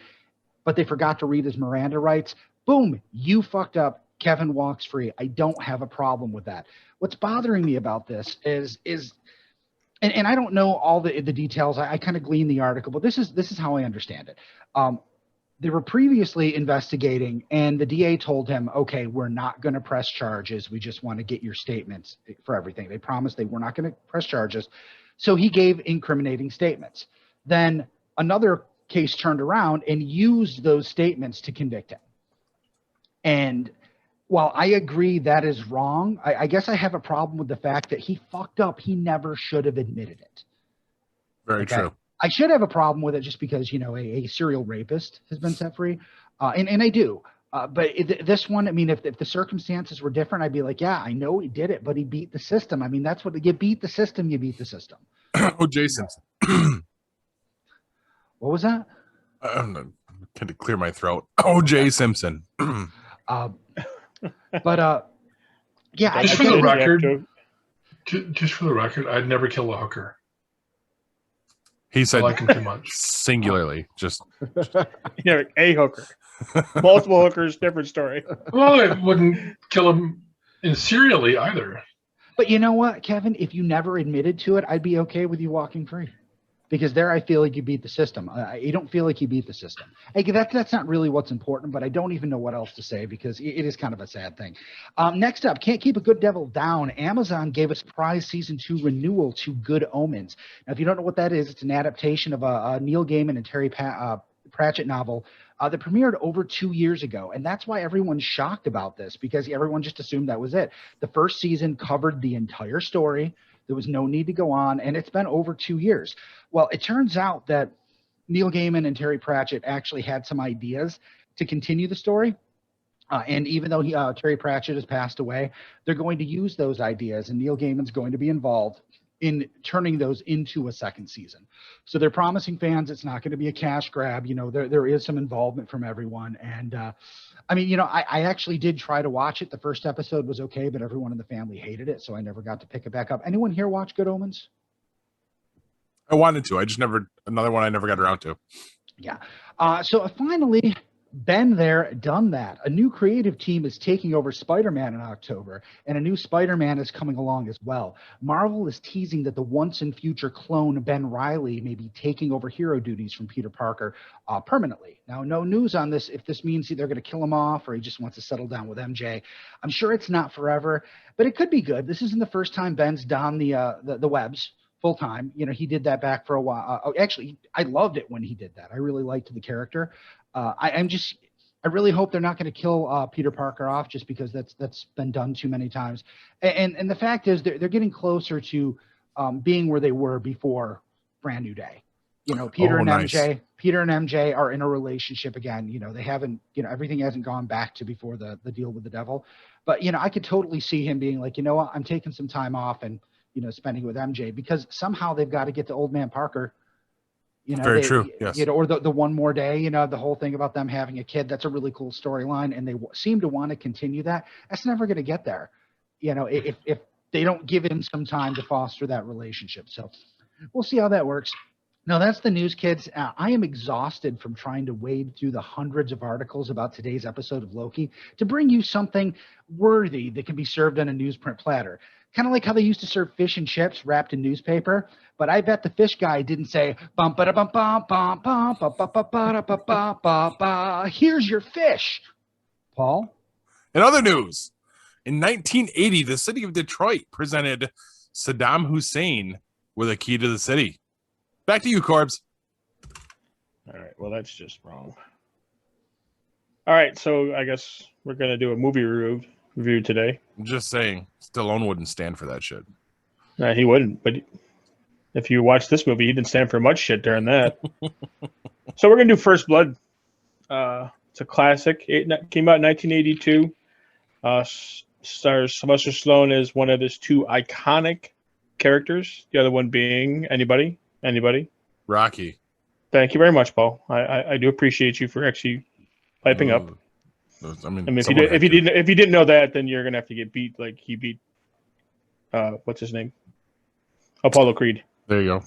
but they forgot to read his Miranda rights. Boom, you fucked up. Kevin walks free. I don't have a problem with that. What's bothering me about this is and I don't know all the details. I kind of gleaned the article, but this is how I understand it. They were previously investigating, and the DA told him, okay, we're not going to press charges. We just want to get your statements for everything. They promised they were not going to press charges. So he gave incriminating statements. Then another case turned around and used those statements to convict him. And while I agree that is wrong, I guess I have a problem with the fact that he fucked up. He never should have admitted it. Very true. I should have a problem with it just because, a serial rapist has been set free. And I do. But this one, I mean, if the circumstances were different, I'd be like, yeah, I know he did it, but he beat the system. I mean, that's what you beat the system. You beat the system. O.J. Simpson. What was that? I'm going to clear my throat. O.J. Simpson. Yeah. Just for the record, I'd never kill a hooker. He said, I like him too much. Singularly, just a hooker. Multiple hookers, different story. Well, I wouldn't kill him serially either. But you know what, Kevin? If you never admitted to it, I'd be okay with you walking free. Because there I feel like you beat the system. You don't feel like you beat the system. That's not really what's important, but I don't even know what else to say because it is kind of a sad thing. Next up, Can't Keep a Good Devil Down. Amazon gave us Surprise Season 2 renewal to Good Omens. Now, if you don't know what that is, it's an adaptation of a Neil Gaiman and Terry Pratchett novel that premiered over 2 years ago. And that's why everyone's shocked about this because everyone just assumed that was it. The first season covered the entire story. There was no need to go on, and it's been over 2 years. Well, it turns out that Neil Gaiman and Terry Pratchett actually had some ideas to continue the story. And even though Terry Pratchett has passed away, they're going to use those ideas, and Neil Gaiman's going to be involved in turning those into a second season. So they're promising fans it's not going to be a cash grab. There is some involvement from everyone. And I actually did try to watch it. The first episode was okay, but everyone in the family hated it, so I never got to pick it back up. Anyone here watch Good Omens? I wanted to. Another one I never got around to. Yeah. So finally, been there, done that. A new creative team is taking over Spider-Man in October, and a new Spider-Man is coming along as well. Marvel is teasing that the once and future clone Ben Reilly may be taking over hero duties from Peter Parker permanently. Now, no news on this, if this means they're going to kill him off or he just wants to settle down with MJ. I'm sure it's not forever, but it could be good. This isn't the first time Ben's donned the webs full time. He did that back for a while. Actually, I loved it when he did that. I really liked the character. I really hope they're not going to kill Peter Parker off just because that's been done too many times. And the fact is they're getting closer to being where they were before Brand New Day. Peter and MJ are in a relationship again. They haven't, everything hasn't gone back to before the deal with the devil. But, I could totally see him being like, you know what, I'm taking some time off and, spending it with MJ because somehow they've got to get to Old Man Parker. Very true. Yes. Or the one more day, the whole thing about them having a kid, that's a really cool storyline. And they seem to want to continue that. That's never going to get there. If they don't give him some time to foster that relationship. So we'll see how that works. Now that's the news, kids. I am exhausted from trying to wade through the hundreds of articles about today's episode of Loki to bring you something worthy that can be served on a newsprint platter. Kind of like how they used to serve fish and chips wrapped in newspaper, but I bet the fish guy didn't say bum ba da bum bum bum bum ba ba ba ba ba ba ba ba. Here's your fish, Paul. In other news, in 1980, the city of Detroit presented Saddam Hussein with a key to the city. Back to you, Corbs. All right. Well, that's just wrong. All right. So I guess we're gonna do a movie review today. I'm just saying, Stallone wouldn't stand for that shit. He wouldn't. But if you watch this movie, he didn't stand for much shit during that. So we're gonna do First Blood. It's a classic. It came out in 1982. Stars Sylvester Stallone as one of his two iconic characters. The other one being anybody? Rocky. Thank you very much, Paul. I do appreciate you for actually piping up. I mean, if someone had to. you didn't know that, then you're gonna have to get beat like he beat what's his name? Apollo Creed. There you go.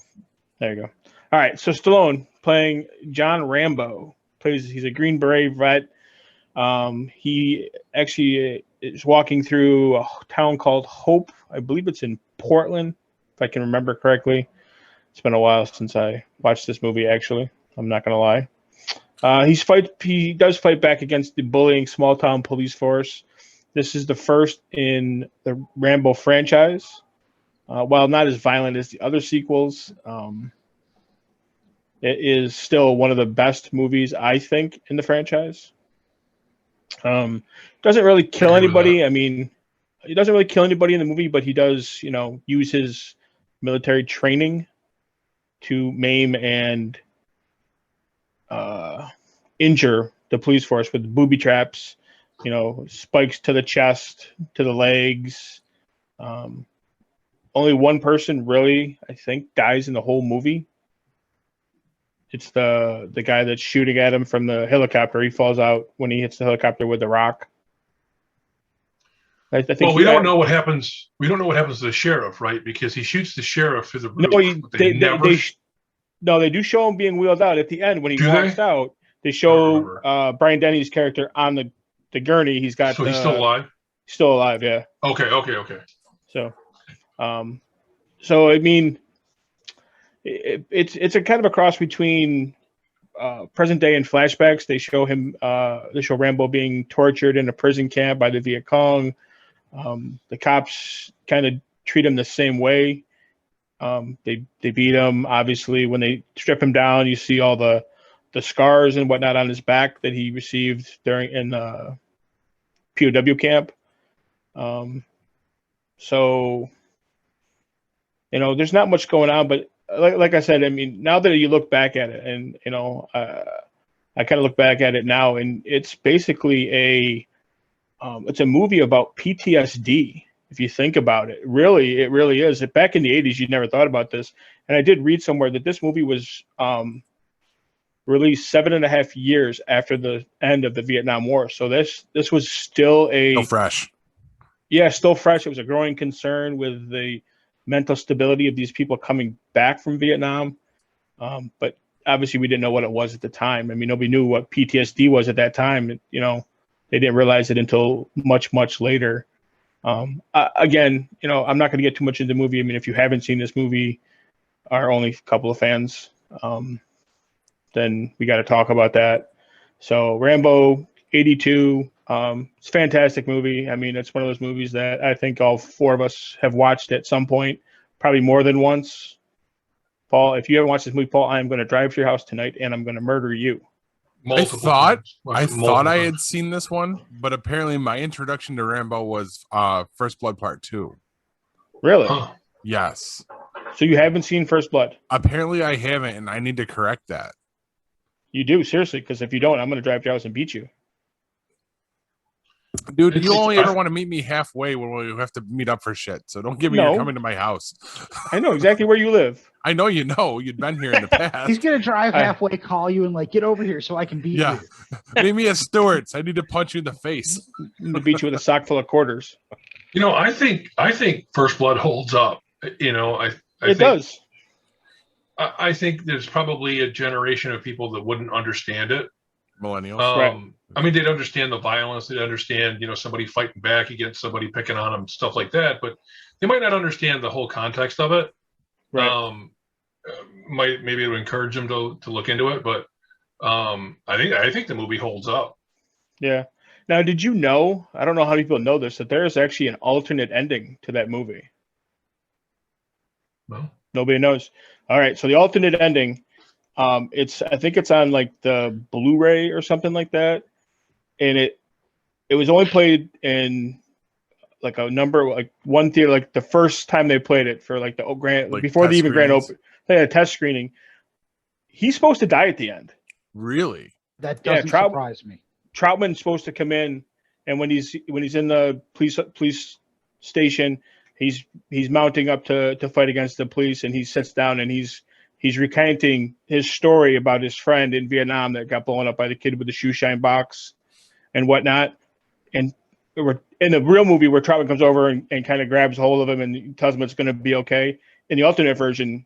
There you go. All right, so Stallone playing John Rambo he's a Green Beret vet. He actually is walking through a town called Hope. I believe it's in Portland, if I can remember correctly. It's been a while since I watched this movie, actually. I'm not going to lie. He does fight back against the bullying small town police force. This is the first in the Rambo franchise. While not as violent as the other sequels, it is still one of the best movies, I think, in the franchise. Doesn't really kill anybody. I mean, he doesn't really kill anybody in the movie, but he does, use his military training to maim and injure the police force with booby traps, spikes to the chest, to the legs. Only one person really, I think, dies in the whole movie. It's the guy that's shooting at him from the helicopter. He falls out when he hits the helicopter with the rock. I think well, we don't know what happens. We don't know what happens to the sheriff, right? Because he shoots the sheriff through the roof. They do show him being wheeled out at the end when he walks out. They show Brian Denny's character on the gurney. He's got. So he's still alive. Still alive, yeah. Okay. So, I mean, it's a kind of a cross between present day and flashbacks. They show him. They show Rambo being tortured in a prison camp by the Viet Cong. The cops kind of treat him the same way. They beat him. Obviously, when they strip him down, you see all the scars and whatnot on his back that he received in POW camp. So, there's not much going on, but like I said, I mean, now that you look back at it, and I kind of look back at it now, and it's basically it's a movie about PTSD. If you think about it, it really is. Back in the 80s, you never thought about this, and I did read somewhere that this movie was released 7.5 years after the end of the Vietnam War. So this was still fresh. Yeah, still fresh. It was a growing concern with the mental stability of these people coming back from Vietnam. But obviously we didn't know what it was at the time. I mean, nobody knew what PTSD was at that time. They didn't realize it until much, much later. Again, I'm not going to get too much into the movie. I mean, if you haven't seen this movie, are only a couple of fans, then we got to talk about that. So Rambo 82, it's a fantastic movie. I mean, it's one of those movies that I think all four of us have watched at some point, probably more than once. Paul, if you haven't watched this movie, Paul, I am going to drive to your house tonight and I'm going to murder you. I thought I had seen this one, but apparently my introduction to Rambo was First Blood Part 2. Really? Huh. Yes. So you haven't seen First Blood? Apparently I haven't, and I need to correct that. You do, seriously, because if you don't, I'm going to drive to your house and beat you. Dude, you only ever want to meet me halfway when we have to meet up for shit. So don't give me you're coming to my house. I know exactly where you live. I know you know. You'd been here in the past. He's going to drive halfway, call you, and get over here so I can beat you. Meet me at Stewart's. I need to punch you in the face. To beat you with a sock full of quarters. I think First Blood holds up. I think, does. I think there's probably a generation of people that wouldn't understand it. Millennials. Right. I mean, they'd understand the violence. They'd understand, somebody fighting back against somebody picking on them, stuff like that. But they might not understand the whole context of it. Right. Maybe it would encourage them to look into it. But I think the movie holds up. Yeah. Now, did you know? I don't know how many people know this, that there is actually an alternate ending to that movie. No. Nobody knows. All right. So the alternate ending, I think it's on the Blu-ray or something like that. And it was only played in one theater, the first time they played it for the grand before the even grand open. They had a test screening. He's supposed to die at the end. Really? That doesn't surprise me. Troutman's supposed to come in, and when he's in the police station, he's mounting up to fight against the police, and he sits down and he's recounting his story about his friend in Vietnam that got blown up by the kid with the shoe shine box. and whatnot. And in the real movie where Troutman comes over and kind of grabs hold of him and tells him it's going to be okay. In the alternate version,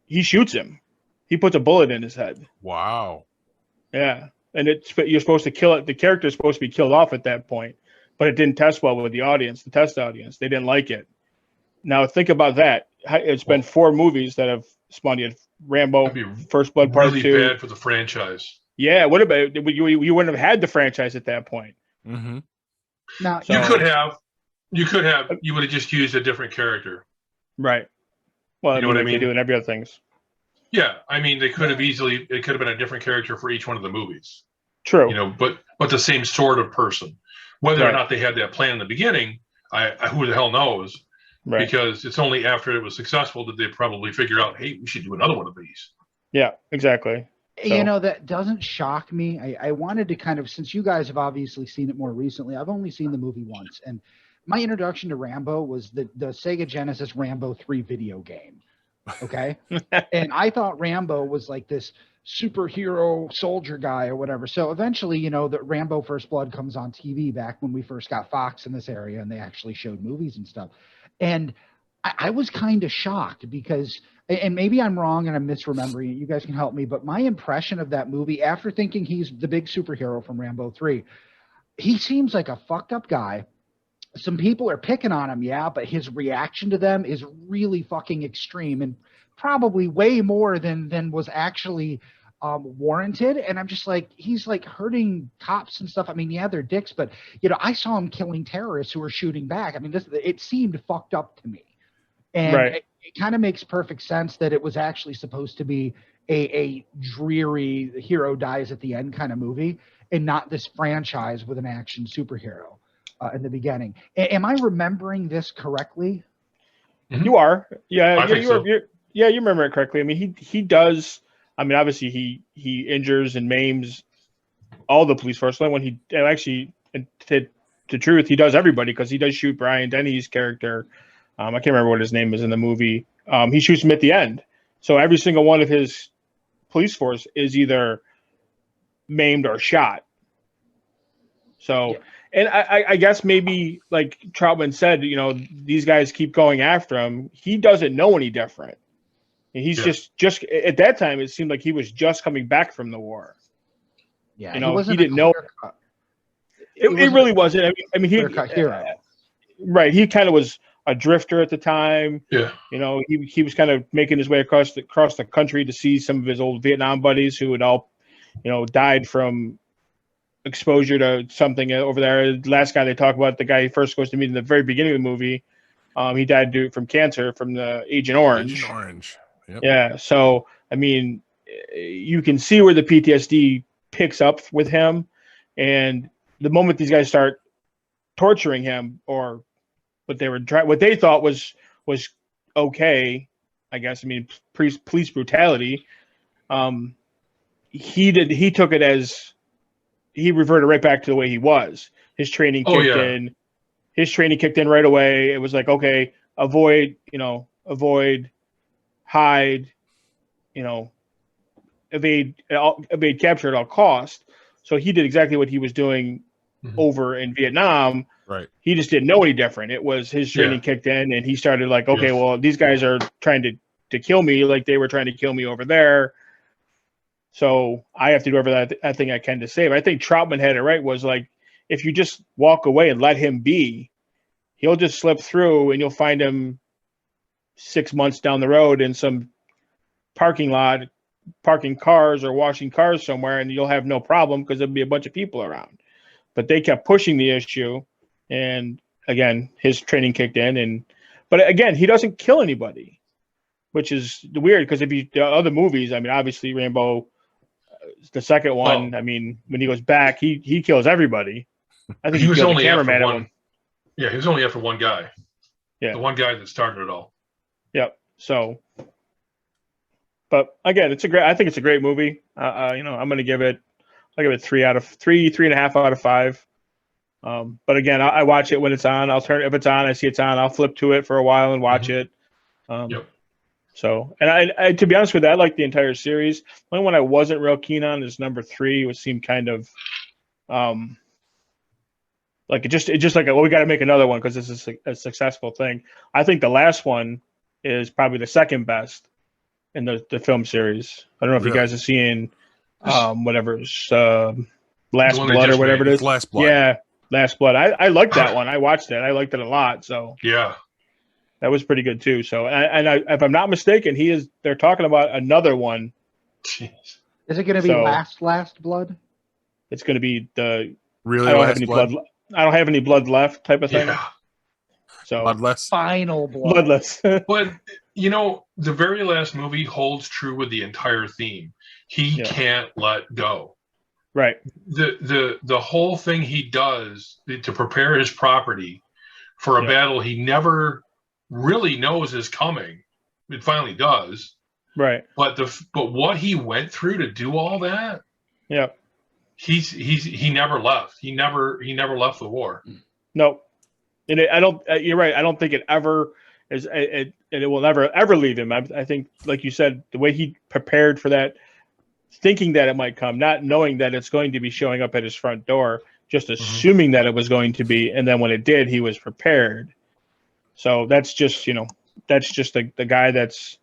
he shoots him. He puts a bullet in his head. Wow. Yeah. And you're supposed to kill it. The character is supposed to be killed off at that point, but it didn't test well with the audience, the test audience. They didn't like it. Now think about that. It's been 4 movies that have spawned you. Rambo, First Blood Part 2. Really bad for the franchise. Yeah, what about you wouldn't have had the franchise at that point. Mm-hmm. Now, You would have just used a different character. Right. Well, You know what I They mean? do in every other things. Yeah, I mean, they could have easily. It could have been a different character for each one of the movies. True. You know, but the same sort of person. Whether or Right. not they had that plan in the beginning, who the hell knows? Right. Because it's only after it was successful that they probably figure out, hey, we should do another one of these. Yeah, exactly. you know, that doesn't shock me. I wanted to kind of, since you guys have obviously seen it more recently, I've only seen the movie once. And my introduction to Rambo was the Sega Genesis Rambo 3 video game. Okay. And I thought Rambo was like this superhero soldier guy or whatever. So eventually, you know, that Rambo First Blood comes on TV back when we first got Fox in this area and they actually showed movies and stuff. And I was kind of shocked because, and maybe I'm wrong and I'm misremembering it. You guys can help me. But my impression of that movie, after thinking he's the big superhero from Rambo 3, he seems like a fucked up guy. Some people are picking on him, yeah, but his reaction to them is really fucking extreme and probably way more than was actually warranted. And I'm just like, he's like hurting cops and stuff. I mean, yeah, they're dicks, but you know, I saw him killing terrorists who were shooting back. I mean, it seemed fucked up to me. And Right. it kind of makes perfect sense that it was actually supposed to be a dreary hero dies at the end kind of movie and not this franchise with an action superhero in the beginning. Am I remembering this correctly? You are. Yeah, I think so. you remember it correctly. I mean, he does. I mean, obviously he injures and maims all the police force. When he actually, to truth, he does everybody because he does shoot Brian Denny's character. I can't remember what his name is in the movie. He shoots him at the end. So every single one of his police force is either maimed or shot. So, and I guess maybe like Troutman said, you know, these guys keep going after him. He doesn't know any different. And he's just at that time, it seemed like he was just coming back from the war. Yeah, You know, he didn't know. It really wasn't. I mean, hero. Right. He kind of was a drifter at the time. Yeah. You know, he was kind of making his way across the country to see some of his old Vietnam buddies who had all, you know, died from exposure to something over there. The last guy they talk about, the guy he first goes to meet in the very beginning of the movie, he died from cancer from the Agent Orange. Agent Orange. Yep. Yeah. So, I mean, you can see where the PTSD picks up with him. And the moment these guys start torturing him, or what they thought was okay, I guess. I mean, police brutality. He took it as he reverted right back to the way he was. His training kicked in. His training kicked in right away. It was like, okay, avoid, hide, evade capture at all cost. So he did exactly what he was doing over in Vietnam. Right. He just didn't know any different. It was his training kicked in, and he started like, okay, well, these guys are trying to kill me like they were trying to kill me over there. So I have to do everything I can to save. I think Troutman had it right. Was like, if you just walk away and let him be, he'll just slip through, and you'll find him 6 months down the road in some parking lot, parking cars or washing cars somewhere, and you'll have no problem because there'll be a bunch of people around. But they kept pushing the issue, and again, his training kicked in. But again, he doesn't kill anybody, which is weird because the other movies, I mean, obviously Rambo, the second one, I mean, when he goes back, he kills everybody. I think he was killed only the after cameraman. one. Yeah, he was only after one guy. Yeah, the one guy that started it all. Yep. So, but again, I think it's a great movie. I'm going to give it 3 out of 3.5 out of 5. But again, I watch it when it's on. I'll turn if it's on. I see it's on. I'll flip to it for a while and watch it. So, and I to be honest with you, I like the entire series. The only one I wasn't real keen on is number 3, which seemed kind of Like it just like, well, we got to make another one because this is a successful thing. I think the last one is probably the second best in the film series. I don't know if you Really? guys have seen whatever's Last one they Blood or just whatever made. it It's is. Last Blood. Yeah, Last Blood. I liked that one. I watched it. I liked it a lot. So Yeah. that was pretty good too. So if I'm not mistaken, they're talking about another one. Jeez. Is it going to be So- Last Blood? It's going to be the Really, I don't have Last any Blood? blood. I don't have any blood left type of thing. Yeah. So Bloodless. Final Blood. bloodless. But the very last movie holds true with the entire theme. He Yeah. can't let go. Right. The whole thing he does to prepare his property for a Yeah. battle he never really knows is coming. It finally does. Right. But what he went through to do all that, Yeah. he never left. He never left the war. No. And I don't. You're right. I don't think it ever is. And it will never ever leave him. I think, like you said, the way he prepared for that, thinking that it might come, not knowing that it's going to be showing up at his front door, just assuming that it was going to be, and then when it did, he was prepared. So that's just the guy that's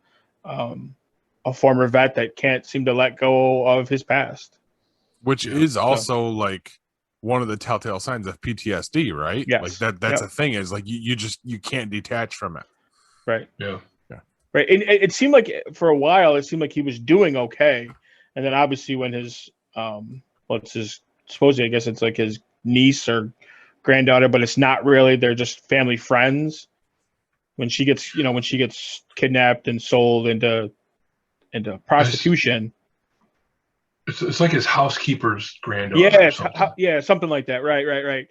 a former vet that can't seem to let go of his past. Which is also like one of the telltale signs of PTSD, right? Yes. Like that's a thing, is like you can't detach from it. Right. Yeah. Right. And it seemed like for a while, it seemed like he was doing okay. And then obviously when his supposedly, I guess it's like his niece or granddaughter, but it's not really, they're just family friends. When she gets kidnapped and sold into prostitution. It's like his housekeeper's granddaughter. Yeah, or something. something like that. Right.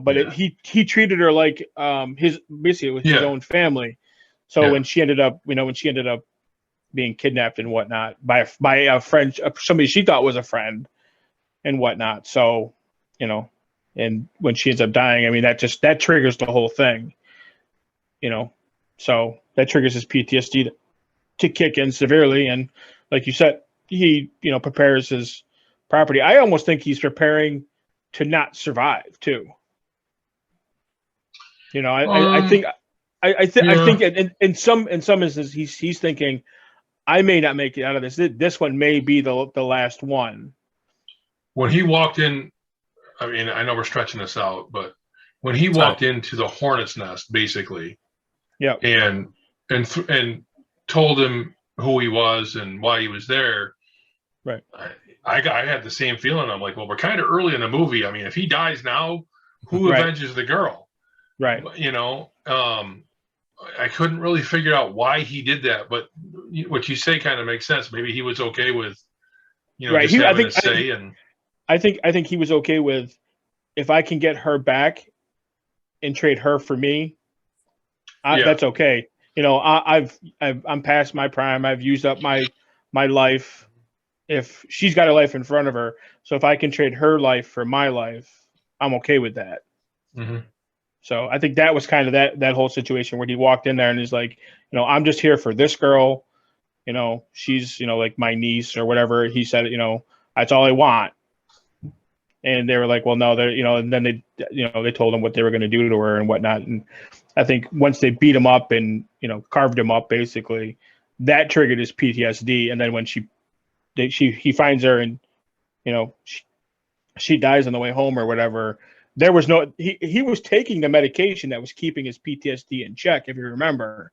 But Yeah. he treated her like his own family. So when she ended up being kidnapped and whatnot by a friend, somebody she thought was a friend and whatnot. So, and when she ends up dying, I mean, that triggers the whole thing, so that triggers his PTSD to kick in severely. And like you said, he, prepares his property. I almost think he's preparing to not survive too. I think in some instances he's thinking, I may not make it out of this. This one may be the last one. When he walked in, I mean, I know we're stretching this out, but when he walked into the hornet's nest, basically, yeah, and told him who he was and why he was there, right. I had the same feeling. I'm like, well, we're kind of early in the movie. I mean, if he dies now, who avenges the girl? Right. I couldn't really figure out why he did that, but what you say kind of makes sense. Maybe he was okay with, right. just having a say. I think he was okay with, if I can get her back and trade her for me, that's okay. I'm past my prime. I've used up my life. If she's got a life in front of her, so if I can trade her life for my life, I'm okay with that. Mm-hmm. So I think that was kind of that whole situation where he walked in there and he's like, I'm just here for this girl. She's, like my niece or whatever. He said, that's all I want. And they were like, well, no, they're, and then they told him what they were going to do to her and whatnot. And I think once they beat him up and, carved him up, basically, that triggered his PTSD. And then when he finds her and, she dies on the way home or whatever, there was he was taking the medication that was keeping his PTSD in check. If you remember,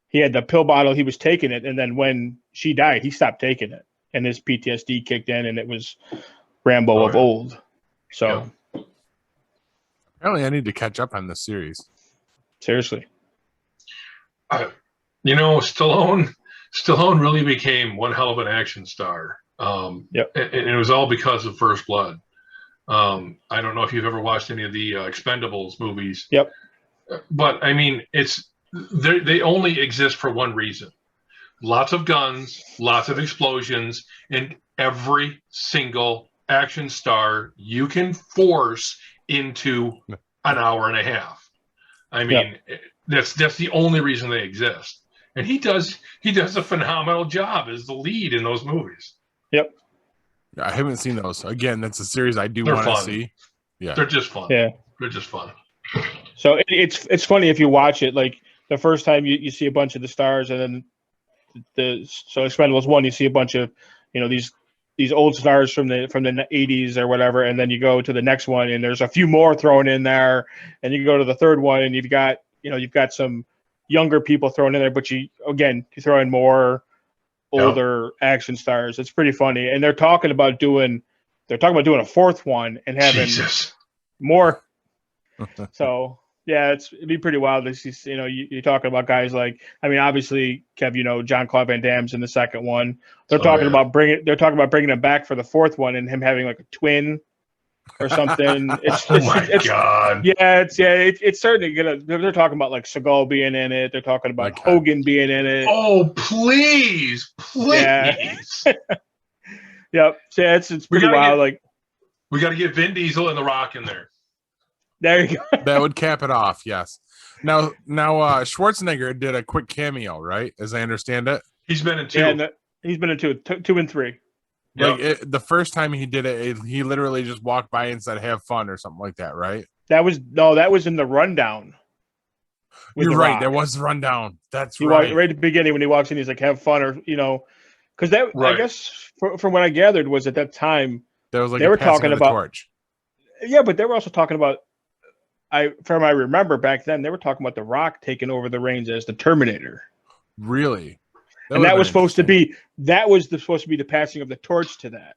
he had the pill bottle, he was taking it. And then when she died, he stopped taking it and his PTSD kicked in and it was Rambo of old. So apparently I need to catch up on this series. Seriously. Stallone really became one hell of an action star. And it was all because of First Blood. I don't know if you've ever watched any of the Expendables movies. Yep. But I mean, they only exist for one reason. Lots of guns, lots of explosions, and every single action star you can force into an hour and a half. I mean, that's the only reason they exist. And he does a phenomenal job as the lead in those movies. Yep. I haven't seen those. Again, that's a series I do They're want to fun. see. Yeah. They're just fun. Yeah. They're just fun. So it's funny if you watch it, like the first time you see a bunch of the stars, and then so Expendables 1, you see a bunch of, these old stars from the 80s or whatever, and then you go to the next one and there's a few more thrown in there, and you go to the third one and you've got some younger people thrown in there, but you throw in more older action stars. It's pretty funny, and they're talking about doing a fourth one and having Jesus. more. So yeah, it'd be pretty wild to see. You're talking about guys like, obviously, Kev, John-Claude Van Damme's in the second one. They're talking about bringing him back for the fourth one and him having like a twin or something. God. Yeah, it's certainly gonna. They're talking about like Seagal being in it. They're talking about Hogan being in it. Oh, please. Yeah. Yep. So yeah, it's pretty wild. We got to get Vin Diesel and The Rock in there. There you go. That would cap it off. Yes. Now, Schwarzenegger did a quick cameo, right? As I understand it. He's been in 2. Yeah, he's been in 2 and 3. Like the first time he did it, he literally just walked by and said, "Have fun" or something like that, right? That was in the rundown. You're right. There was the rundown. That's right. Right at the beginning when he walks in, he's like, "Have fun," or because that I guess from what I gathered was at that time there was like they were talking about torch. Yeah, but they were also talking about. I remember back then they were talking about The Rock taking over the reins as the Terminator. Really? That was supposed to be the passing of the torch to that.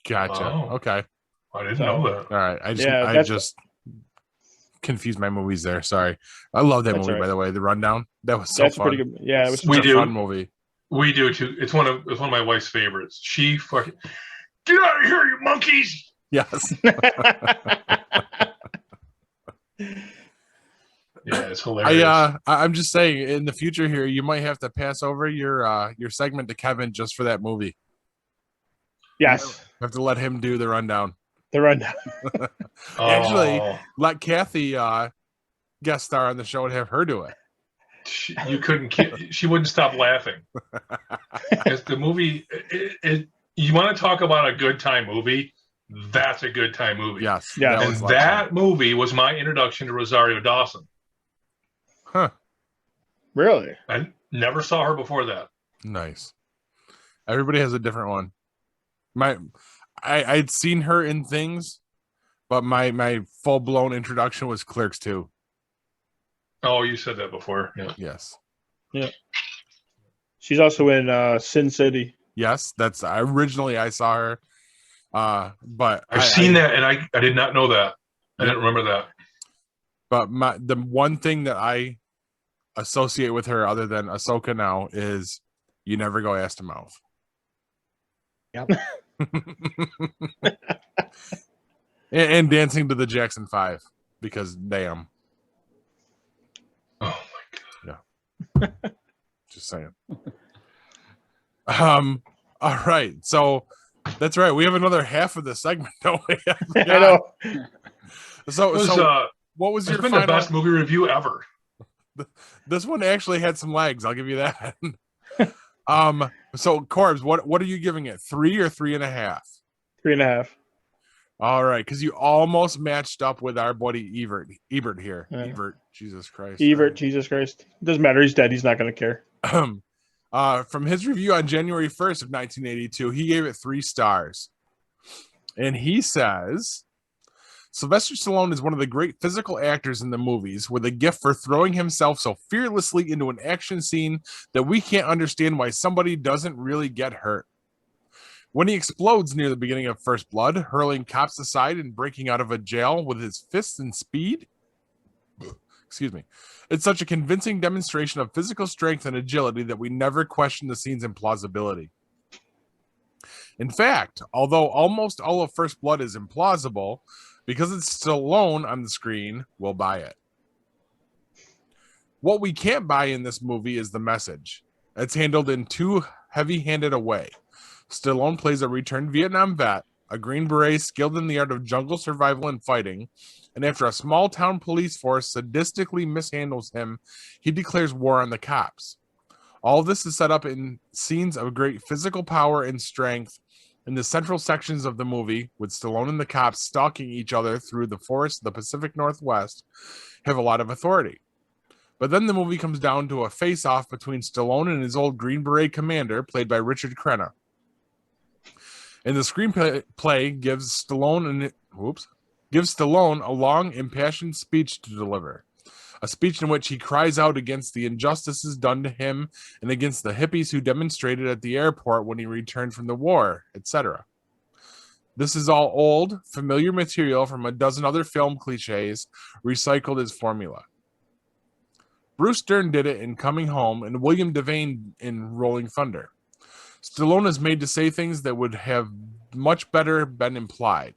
Gotcha. Oh. Okay. I didn't know that. All right. I just confused my movies there. Sorry. I love that movie, by the way. The Rundown. That was so fun. Pretty good. Yeah, it was a fun movie. We do too. It's one of my wife's favorites. She fucking get out of here, you monkeys. Yes. Yeah, it's hilarious. I'm just saying, in the future here, you might have to pass over your segment to Kevin just for that movie. Yes. You have to let him do the rundown. The rundown. Actually, let Kathy guest star on the show and have her do it. You couldn't. She wouldn't stop laughing. It's the movie. You want to talk about a good time movie? That's a good time movie. Yes. Yeah. And that movie was my introduction to Rosario Dawson. Huh. Really? I never saw her before that. Nice. Everybody has a different one. I'd seen her in things, but my full blown introduction was Clerks 2. Oh, you said that before. Yeah. Yes. Yeah. She's also in Sin City. Yes, that's originally I saw her. But I've seen that, and I did not know that. I didn't remember that. But the one thing that I associate with her, other than Ahsoka now, is you never go ass to mouth. Yep. and dancing to the Jackson 5 because damn. Oh my god. Yeah. Just saying. All right. So that's right. We have another half of the segment, don't we? I know. So what was your been the best movie review ever? This one actually had some legs. I'll give you that. So Corbs, what are you giving it? 3 or 3.5? 3.5. All right, because you almost matched up with our buddy Ebert here. Yeah. Ebert, Jesus Christ. Jesus Christ. Doesn't matter. He's dead. He's not going to care. From his review on January 1st of 1982, he gave it 3 stars. And he says, Sylvester Stallone is one of the great physical actors in the movies with a gift for throwing himself so fearlessly into an action scene that we can't understand why somebody doesn't really get hurt. When he explodes near the beginning of First Blood, hurling cops aside and breaking out of a jail with his fists and speed, excuse me, it's such a convincing demonstration of physical strength and agility that we never question the scene's implausibility. In fact, although almost all of First Blood is implausible, because it's Stallone on the screen, we'll buy it. What we can't buy in this movie is the message. It's handled in too heavy-handed a way. Stallone plays a returned Vietnam vet, a Green Beret skilled in the art of jungle survival and fighting, and after a small-town police force sadistically mishandles him, he declares war on the cops. All of this is set up in scenes of great physical power and strength In the central sections of the movie, with Stallone and the cops stalking each other through the forest of the Pacific Northwest, have a lot of authority. But then the movie comes down to a face-off between Stallone and his old Green Beret commander, played by Richard Crenna. And the screenplay gives Stallone a long, impassioned speech to deliver. A speech in which he cries out against the injustices done to him and against the hippies who demonstrated at the airport when he returned from the war, etc. This is all old, familiar material from a dozen other film cliches recycled as formula. Bruce Dern did it in Coming Home and William Devane in Rolling Thunder. Stallone is made to say things that would have much better been implied.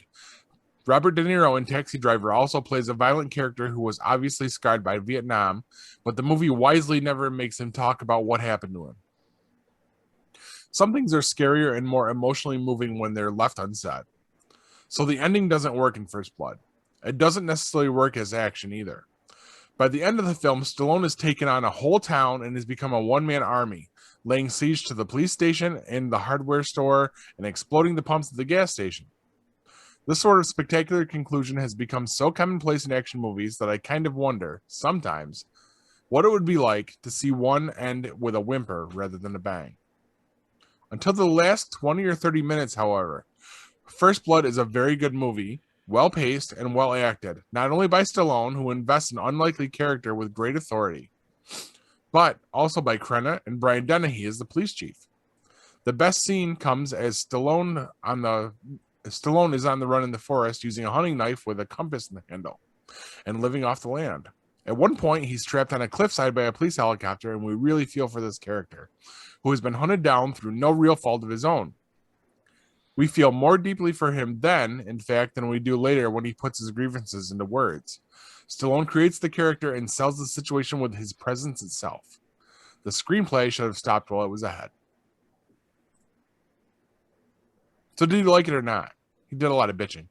Robert De Niro in Taxi Driver also plays a violent character who was obviously scarred by Vietnam, but the movie wisely never makes him talk about what happened to him. Some things are scarier and more emotionally moving when they're left unsaid. So the ending doesn't work in First Blood. It doesn't necessarily work as action either. By the end of the film, Stallone has taken on a whole town and has become a one-man army, laying siege to the police station and the hardware store and exploding the pumps at the gas station. This sort of spectacular conclusion has become so commonplace in action movies that I kind of wonder, sometimes, what it would be like to see one end with a whimper rather than a bang. Until the last 20 or 30 minutes, however, First Blood is a very good movie, well-paced and well-acted, not only by Stallone, who invests an unlikely character with great authority, but also by Crenna and Brian Dennehy as the police chief. The best scene comes as Stallone is on the run in the forest using a hunting knife with a compass in the handle and living off the land. At one point, he's trapped on a cliffside by a police helicopter, and we really feel for this character, who has been hunted down through no real fault of his own. We feel more deeply for him then, in fact, than we do later when he puts his grievances into words. Stallone creates the character and sells the situation with his presence itself. The screenplay should have stopped while it was ahead. So did you like it or not? He did a lot of bitching.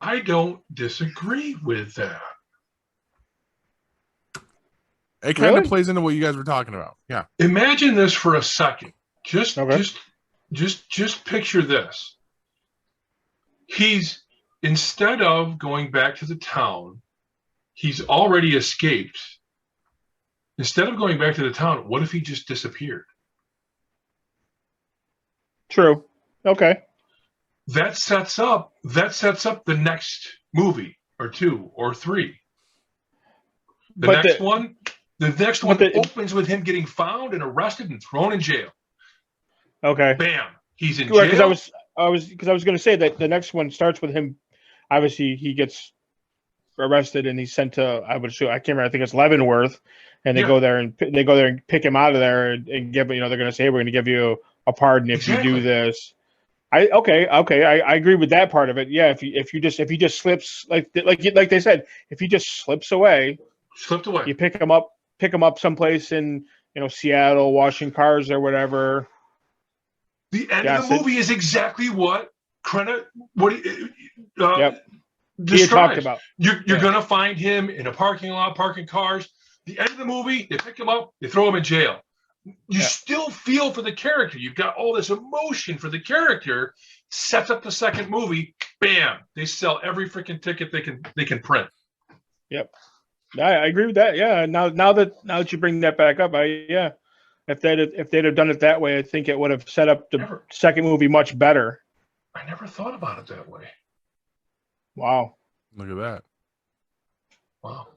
I don't disagree with that. It kind of plays into what you guys were talking about. Yeah. Imagine this for a second. Just picture this. He's, instead of going back to the town, he's already escaped. Instead of going back to the town, what if he just disappeared? True. Okay. That sets up the next movie or two or three. The next one opens with him getting found and arrested and thrown in jail. Okay. Bam. He's in jail. Because I was going to say that the next one starts with him. Obviously, he gets arrested and he's sent to, I can't remember. I think it's Leavenworth, and they go there and pick him out of there and give. They're going to say, we're going to give you a pardon if you do this. I agree with that part of it. Yeah, if he just slips like they said, if he just slipped away, you pick him up someplace in Seattle, washing cars or whatever. The end of the movie is exactly what Crenna describes. Talked about. You're gonna find him in a parking lot, parking cars. The end of the movie, they pick him up, they throw him in jail. You still feel for the character. You've got all this emotion for the character. Sets up the second movie. Bam! They sell every freaking ticket they can print. Yep, I agree with that. Yeah. Now that you bring that back up, if they'd have done it that way, I think it would have set up the second movie much better. I never thought about it that way. Wow! Look at that. Wow.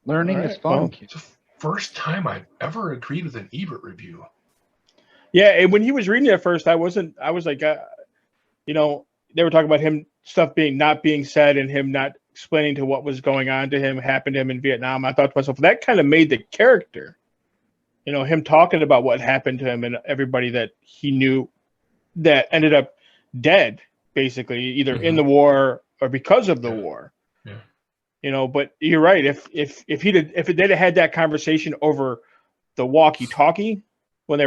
Learning is fun. It's the first time I've ever agreed with an Ebert review. Yeah, and when he was reading it at first, I was like, they were talking about him stuff not being said and him not explaining to what was going on to him, happened to him in Vietnam. I thought to myself, that kind of made the character, him talking about what happened to him and everybody that he knew that ended up dead, basically, either in the war or because of the war. Yeah. But you're right. If they'd have had that conversation over the walkie-talkie when they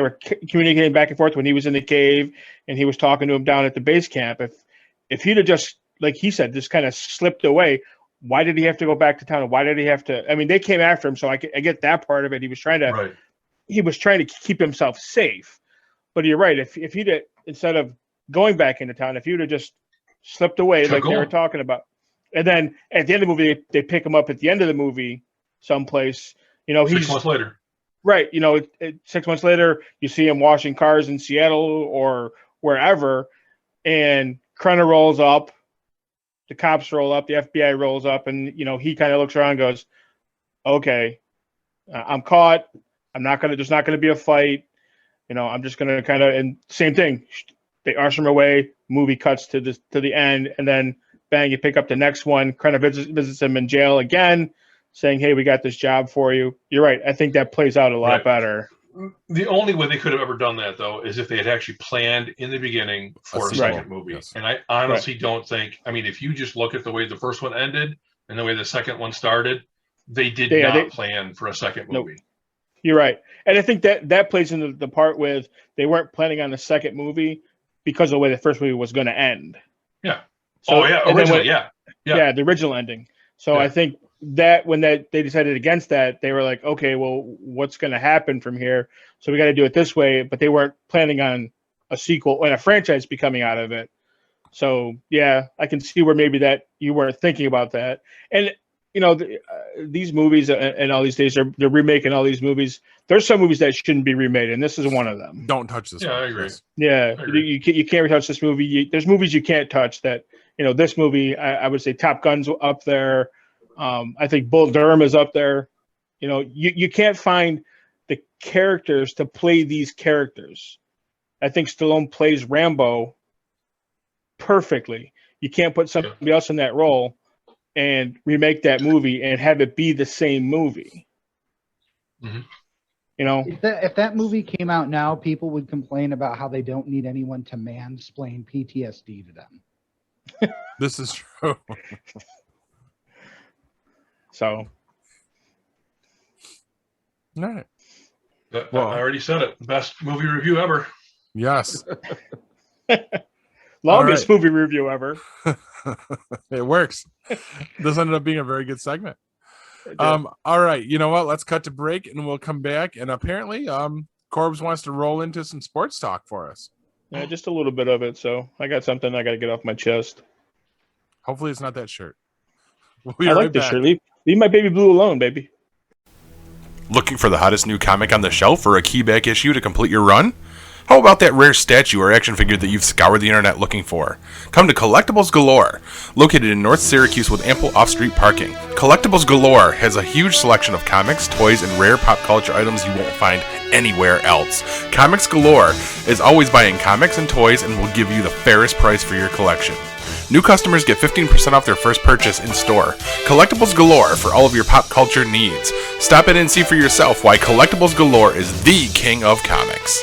were communicating back and forth, when he was in the cave and he was talking to him down at the base camp, if he'd have just, like he said, just kind of slipped away, why did he have to go back to town? Why did he have to? I mean, they came after him, so I get that part of it. He was trying to keep himself safe. But you're right. If instead of going back into town, if you'd have just slipped away Kept like they were going. talking about, and then at the end of the movie, they pick him up at the end of the movie someplace. You know, 6 months later. right. You know, 6 months later, you see him washing cars in Seattle or wherever, and Krenner rolls up, the cops roll up, the FBI rolls up, and you know he kind of looks around and goes, "Okay, I'm caught. There's not gonna be a fight. You know, I'm just gonna kind of." And same thing, they usher him away. Movie cuts to the end, and then bang, you pick up the next one. Krenner visits him in jail again, saying, "Hey, we got this job for you." You're right. I think that plays out a lot Right. better. The only way they could have ever done that, though, is if they had actually planned in the beginning for a sequel. second movie. Yes. And I honestly don't think, I mean, if you just look at the way the first one ended and the way the second one started, they did not plan for a second movie. Nope. You're right. And I think that plays into the part with they weren't planning on the second movie because of the way the first movie was going to end. Yeah. So, originally, yeah. Yeah, the original ending. So Yeah. I think that when they decided against that, they were like, okay, well, what's going to happen from here? So we got to do it this way. But they weren't planning on a sequel and a franchise becoming out of it. So yeah, I can see where maybe that you weren't thinking about that. And you know, these movies and all these days they're remaking all these movies. There's some movies that shouldn't be remade, and this is one of them. Don't touch this. Yeah, one, I agree. Chris. Yeah, I agree. you can't touch this movie. There's movies you can't touch that. You know, this movie, I would say Top Gun's up there. I think Bull Durham is up there. You know, you can't find the characters to play these characters. I think Stallone plays Rambo perfectly. You can't put somebody else in that role and remake that movie and have it be the same movie. Mm-hmm. You know, If that movie came out now, people would complain about how they don't need anyone to mansplain PTSD to them. This is true. so All right. I already said it. Best movie review ever. Yes. longest movie review ever. It works. This ended up being a very good segment. All right. You know what? Let's cut to break and we'll come back. And apparently, Corbs wants to roll into some sports talk for us. Yeah, just a little bit of it. So I got something I got to get off my chest. Hopefully, it's not that shirt. We'll be I right like this back. shirt. Leave my baby blue alone, baby. Looking for the hottest new comic on the shelf or a keyback issue to complete your run? How about that rare statue or action figure that you've scoured the internet looking for? Come to Collectibles Galore. Located in North Syracuse with ample off-street parking, Collectibles Galore has a huge selection of comics, toys, and rare pop culture items you won't find anywhere else. Comics Galore is always buying comics and toys and will give you the fairest price for your collection. New customers get 15% off their first purchase in store. Collectibles Galore for all of your pop culture needs. Stop in and see for yourself why Collectibles Galore is the king of comics.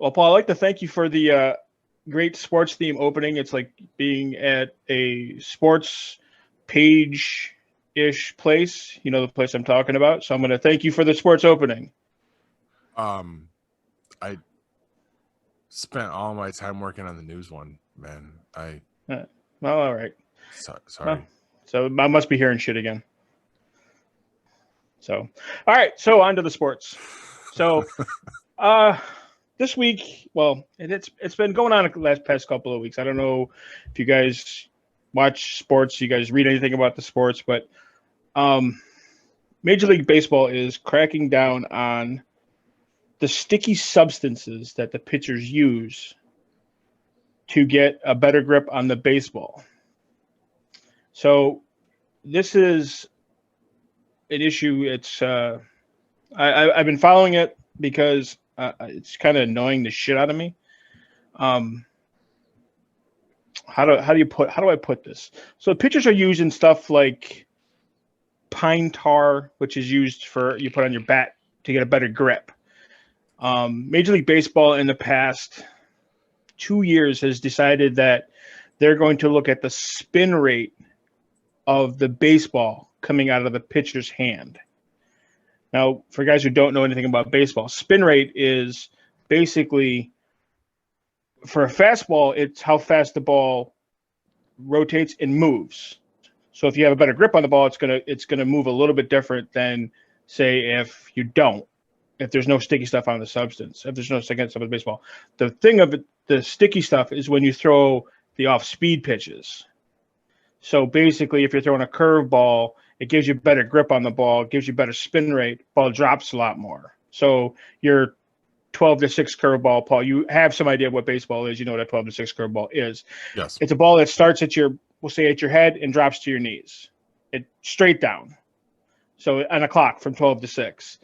Well, Paul, I'd like to thank you for the great sports theme opening. It's like being at a sports page ish place. You know the place I'm talking about. So I'm going to thank you for the sports opening. I spent all my time working on the news one, man. Well, all right. Sorry. Well, so I must be hearing shit again. So, all right. So on to the sports. So, this week, well, it's been going on the past couple of weeks. I don't know if you guys watch sports, you guys read anything about the sports, but Major League Baseball is cracking down on the sticky substances that the pitchers use to get a better grip on the baseball. So this is an issue. It's I've been following it because it's kind of annoying the shit out of me. How do I put this? So pitchers are using stuff like pine tar, which is used you put on your bat to get a better grip. Major League Baseball in the past 2 years has decided that they're going to look at the spin rate of the baseball coming out of the pitcher's hand. Now, for guys who don't know anything about baseball, spin rate is basically, for a fastball, it's how fast the ball rotates and moves. So if you have a better grip on the ball, it's gonna move a little bit different than, say, if you don't. If there's no sticky stuff on the substance, if there's no sticky stuff on the baseball. The thing of it, the sticky stuff is when you throw the off-speed pitches. So basically, if you're throwing a curveball, it gives you better grip on the ball, gives you better spin rate, ball drops a lot more. So your 12-6 curveball, Paul, you have some idea of what baseball is. You know what a 12-6 curveball is. Yes. It's a ball that starts at we'll say at your head and drops to your knees. It straight down. So on a clock from 12-6.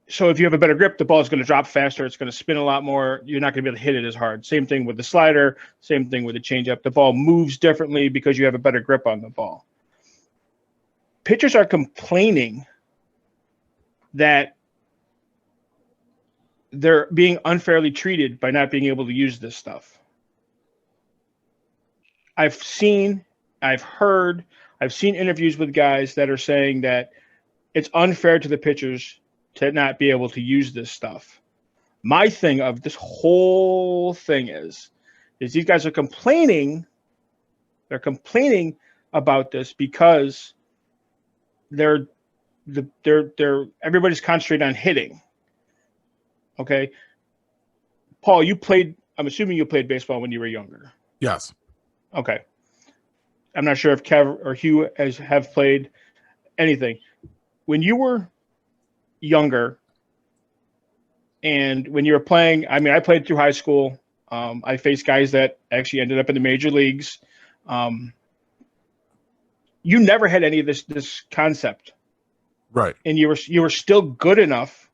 So if you have a better grip, the ball is going to drop faster. It's going to spin a lot more. You're not going to be able to hit it as hard. Same thing with the slider. Same thing with the changeup. The ball moves differently because you have a better grip on the ball. Pitchers are complaining that they're being unfairly treated by not being able to use this stuff. I've seen interviews with guys that are saying that it's unfair to the pitchers to not be able to use this stuff. My thing of this whole thing is these guys are complaining. They're complaining about this because everybody's concentrated on hitting. Okay, Paul, I'm assuming you played baseball when you were younger. Yes. Okay. I'm not sure if Kev or Hugh have played anything. When you were younger and when you were playing, I mean, I played through high school. I faced guys that actually ended up in the major leagues. You never had any of this concept. Right. And you were still good enough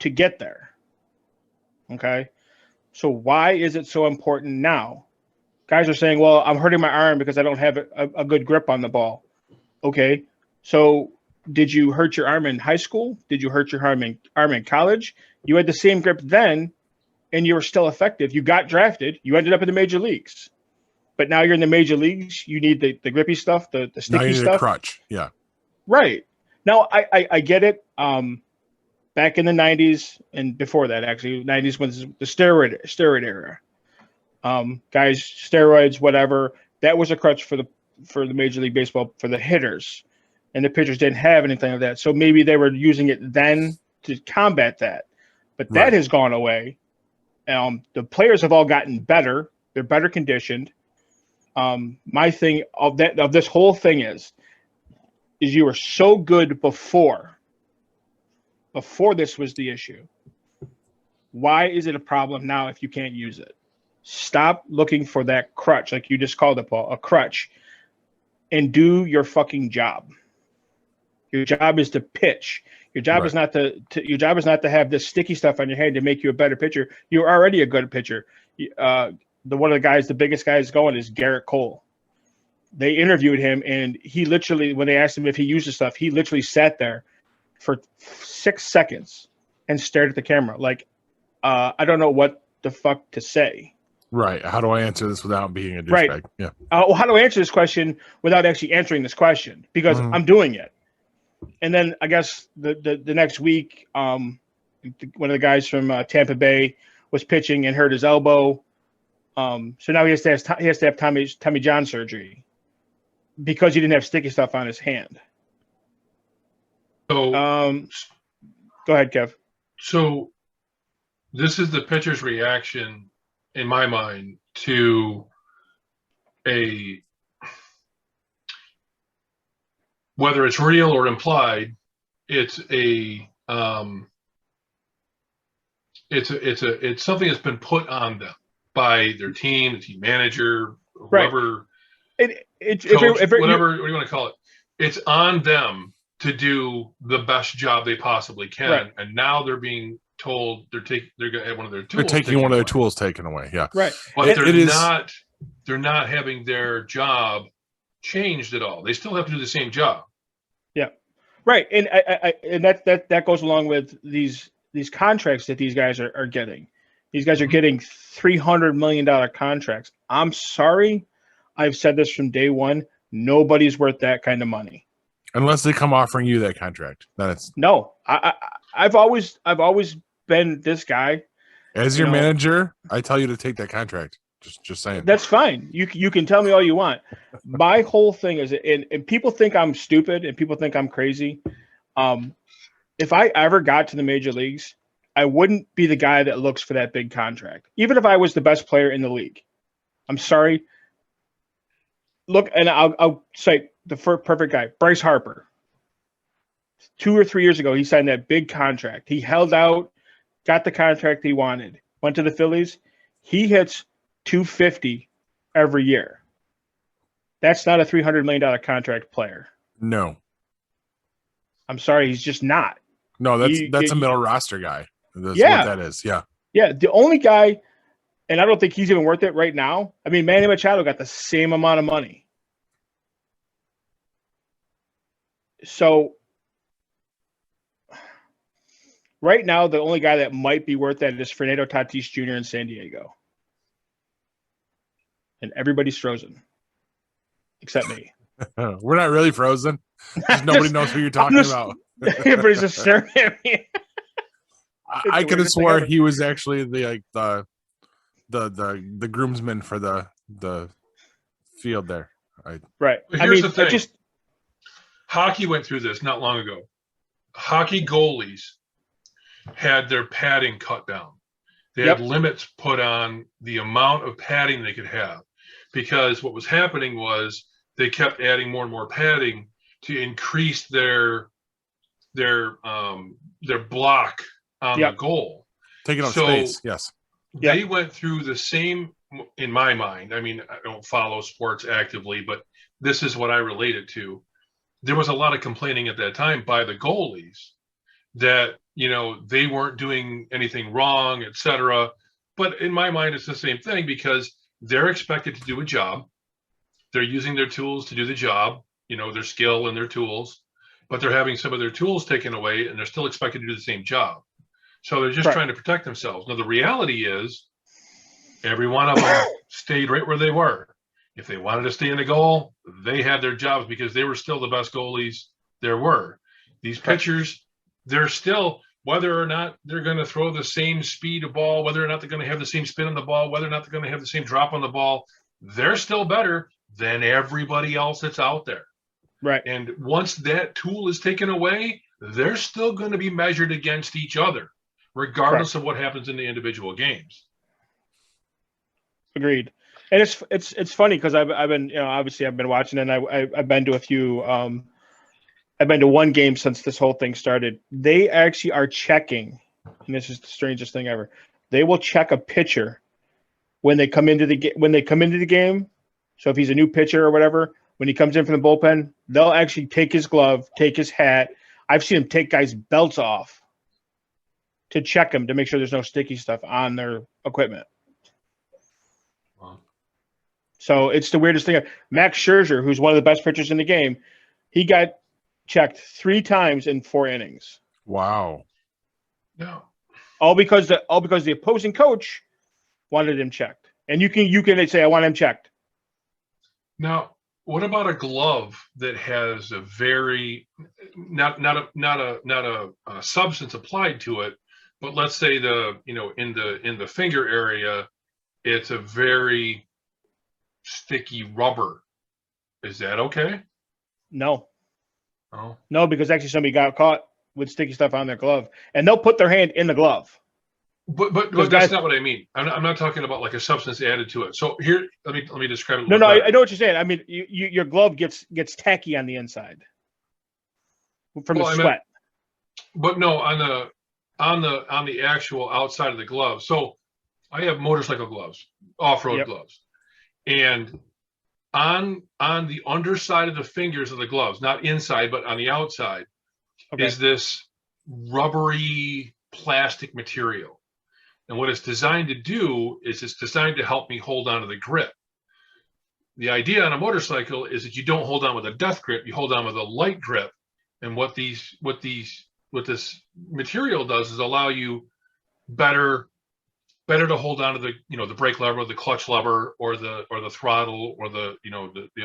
to get there. Okay. So why is it so important now? Guys are saying, well, I'm hurting my arm because I don't have a good grip on the ball. Okay. So did you hurt your arm in high school? Did you hurt your arm in college? You had the same grip then, and you were still effective. You got drafted. You ended up in the major leagues. But now you're in the major leagues. You need the grippy stuff, the sticky now you need stuff. a crutch. Yeah. Right. Now, I get it. Back in the 90s and before that, actually, 90s was the steroid era. Guys, steroids, whatever. That was a crutch for the Major League Baseball for the hitters. And the pitchers didn't have anything of that. So maybe they were using it then to combat that. But that has gone away. The players have all gotten better. They're better conditioned. My thing of this whole thing is you were so good before this was the issue. Why is it a problem now if you can't use it? Stop looking for that crutch, like you just called it, Paul, a crutch, and do your fucking job. Your job is to pitch. Your job is not to have this sticky stuff on your hand to make you a better pitcher. You're already a good pitcher. One of the biggest guys going is Garrett Cole. They interviewed him, and he literally, when they asked him if he used the stuff, he literally sat there for 6 seconds and stared at the camera like, I don't know what the fuck to say. Right. How do I answer this without being a douchebag? Right. Yeah. Well, how do I answer this question without actually answering this question? Because I'm doing it. And then I guess the next week, one of the guys from Tampa Bay was pitching and hurt his elbow. So now he has to have Tommy John surgery because he didn't have sticky stuff on his hand. So, go ahead, Kev. So this is the pitcher's reaction, in my mind, to whether it's real or implied, it's something that's been put on them by their team, the team manager, whoever, coach, whatever you want to call it. It's on them to do the best job they possibly can, right. And now they're being told they're going to have one of their tools. They're taking one of their tools taken away. Yeah, right. But they're not having their job changed at all. They still have to do the same job. Yeah, right. And and that goes along with these contracts that these guys are getting. These guys are getting $300 million contracts. I'm sorry, I've said this from day one. Nobody's worth that kind of money. Unless they come offering you that contract, then it's no. I've always been this guy. As your manager, I tell you to take that contract. Just saying. That's fine. You can tell me all you want. My whole thing is, and people think I'm stupid and people think I'm crazy. If I ever got to the major leagues, I wouldn't be the guy that looks for that big contract, even if I was the best player in the league. I'm sorry. Look, and I'll say the perfect guy, Bryce Harper. 2 or 3 years ago, he signed that big contract. He held out, got the contract he wanted, went to the Phillies. He hits $250 every year. That's not a $300 million contract player. No. I'm sorry, he's just not. No, that's a middle roster guy. That's what that is. Yeah. Yeah, the only guy, and I don't think he's even worth it right now. I mean, Manny Machado got the same amount of money. So right now, the only guy that might be worth that is Fernando Tatis Jr. in San Diego. And everybody's frozen. Except me. We're not really frozen. Just nobody knows who you're talking about. Everybody's just staring at me. I could have swore he was actually the groomsman for the field there. Right. But here's the thing. Hockey went through this not long ago. Hockey goalies had their padding cut down. They had limits put on the amount of padding they could have, because what was happening was they kept adding more and more padding to increase their block on the goal. Taking up space, yes. They went through the same, in my mind. I mean, I don't follow sports actively, but this is what I relate it to. There was a lot of complaining at that time by the goalies that, they weren't doing anything wrong, etc. But in my mind, it's the same thing, because they're expected to do a job. They're using their tools to do the job, their skill and their tools, but they're having some of their tools taken away and they're still expected to do the same job. So they're just trying to protect themselves. Now, the reality is every one of them stayed right where they were. If they wanted to stay in the goal, they had their jobs because they were still the best goalies there were. These pitchers, they're still, whether or not they're going to throw the same speed of ball, whether or not they're going to have the same spin on the ball, whether or not they're going to have the same drop on the ball, they're still better than everybody else that's out there. Right. And once that tool is taken away, they're still going to be measured against each other, regardless of what happens in the individual games. Agreed. And it's funny because I've been, obviously I've been watching, and I've been to a few, I've been to one game since this whole thing started. They actually are checking, and this is the strangest thing ever. They will check a pitcher when they come into the game. So if he's a new pitcher or whatever, when he comes in from the bullpen, they'll actually take his glove, take his hat. I've seen them take guys' belts off to check them to make sure there's no sticky stuff on their equipment. So it's the weirdest thing. Max Scherzer, who's one of the best pitchers in the game, he got checked 3 times in 4 innings. Wow. No. All because the opposing coach wanted him checked. and you can say I want him checked. Now, what about a glove that has a very not a substance applied to it, but let's say in the finger area, it's a very sticky rubber. Is that okay? No. Oh. No, because actually somebody got caught with sticky stuff on their glove, and they'll put their hand in the glove. But that's not what I mean. I'm not talking about like a substance added to it. So here, let me describe it. No, I know what you're saying. I mean, your glove gets tacky on the inside from the sweat. But no, on the actual outside of the glove. So I have motorcycle gloves, off-road gloves, and on the underside of the fingers of the gloves, not inside but on the outside, is this rubbery plastic material. And what it's designed to do is it's designed to help me hold on to the grip. The idea on a motorcycle is that you don't hold on with a death grip, you hold on with a light grip. And what this material does is allow you better to hold on to the brake lever, the clutch lever, or the throttle, or the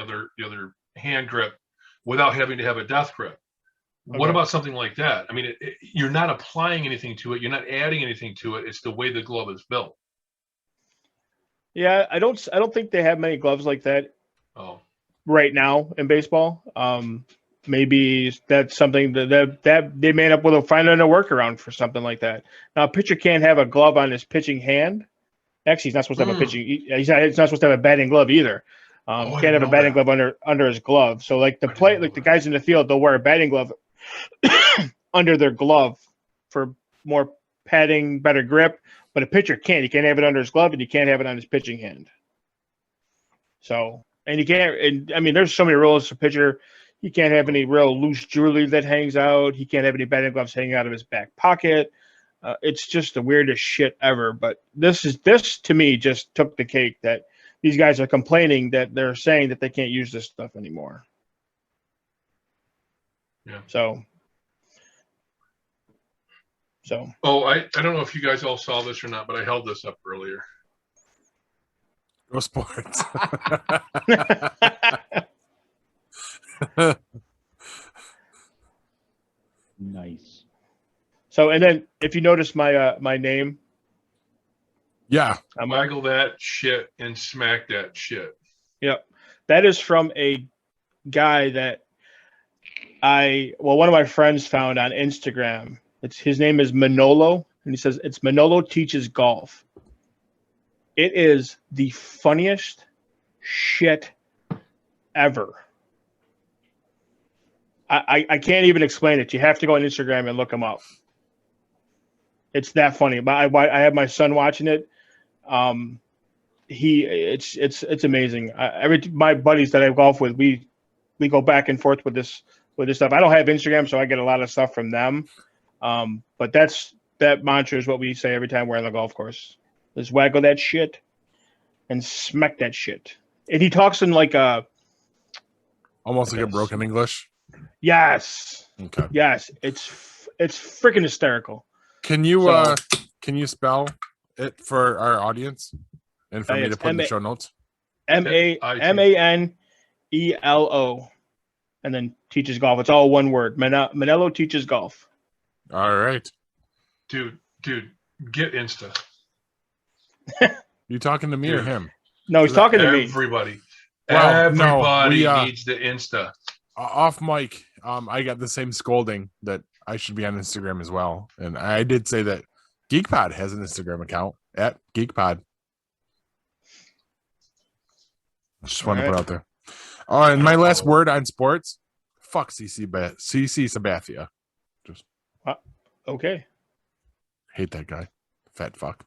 other hand grip without having to have a death grip. What about something like that? I mean, you're not applying anything to it. You're not adding anything to it. It's the way the glove is built. Yeah, I don't think they have many gloves like that. Right now in baseball. Maybe that's something that they may end up with finding a workaround for something like that. Now, a pitcher can't have a glove on his pitching hand. Actually, he's not supposed to have a pitching. He's not supposed to have a batting glove either. Can't have a batting glove under his glove. So, like the guys in the field, they'll wear a batting glove under their glove for more padding, better grip. But a pitcher can't. He can't have it under his glove, and he can't have it on his pitching hand. So, and you can't. And I mean, there's so many rules for pitcher. He can't have any real loose jewelry that hangs out. He can't have any batting gloves hanging out of his back pocket. It's just the weirdest shit ever. But this to me just took the cake that these guys are complaining that they're saying that they can't use this stuff anymore. Yeah. So. Oh, I don't know if you guys all saw this or not, but I held this up earlier. Go Sports. Nice. So, and then if you notice my name, I'm waggle that shit and smack that shit. Yep, that is from a guy that one of my friends found on Instagram. His name is Manolo, and he says it's Manolo Teaches Golf. It is the funniest shit ever. I can't even explain it. You have to go on Instagram and look him up. It's that funny. But I have my son watching it. It's amazing. My buddies that I golf with, we go back and forth with this stuff. I don't have Instagram, so I get a lot of stuff from them. But that mantra is what we say every time we're on the golf course. Is waggle that shit and smack that shit. And he talks in like almost like a broken English. Yes. Okay. Yes, it's freaking hysterical. Can you spell it for our audience and for me to put in the show notes? Manelo, and then Teaches Golf. It's all one word. Manelo Teaches Golf. All right, dude, get Insta. You talking to me or him? No, he's talking to me. Everybody. Well, Everybody needs the Insta. Off mic, I got the same scolding that I should be on Instagram as well. And I did say that GeekPod has an Instagram account at GeekPod. Just want to put out there. Oh, and my last word on sports, fuck CC Sabathia. Just okay. Hate that guy. Fat fuck.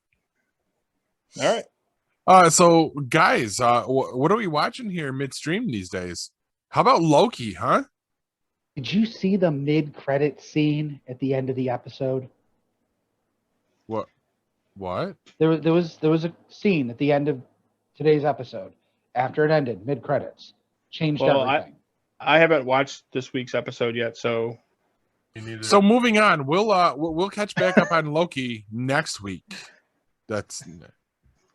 All right. So guys, what are we watching here midstream these days? How about Loki, huh? Did you see the mid-credit scene at the end of the episode? What? There was a scene at the end of today's episode after it ended, mid-credits. Changed everything. I haven't watched this week's episode yet, so. So moving on, we'll catch back up on Loki next week.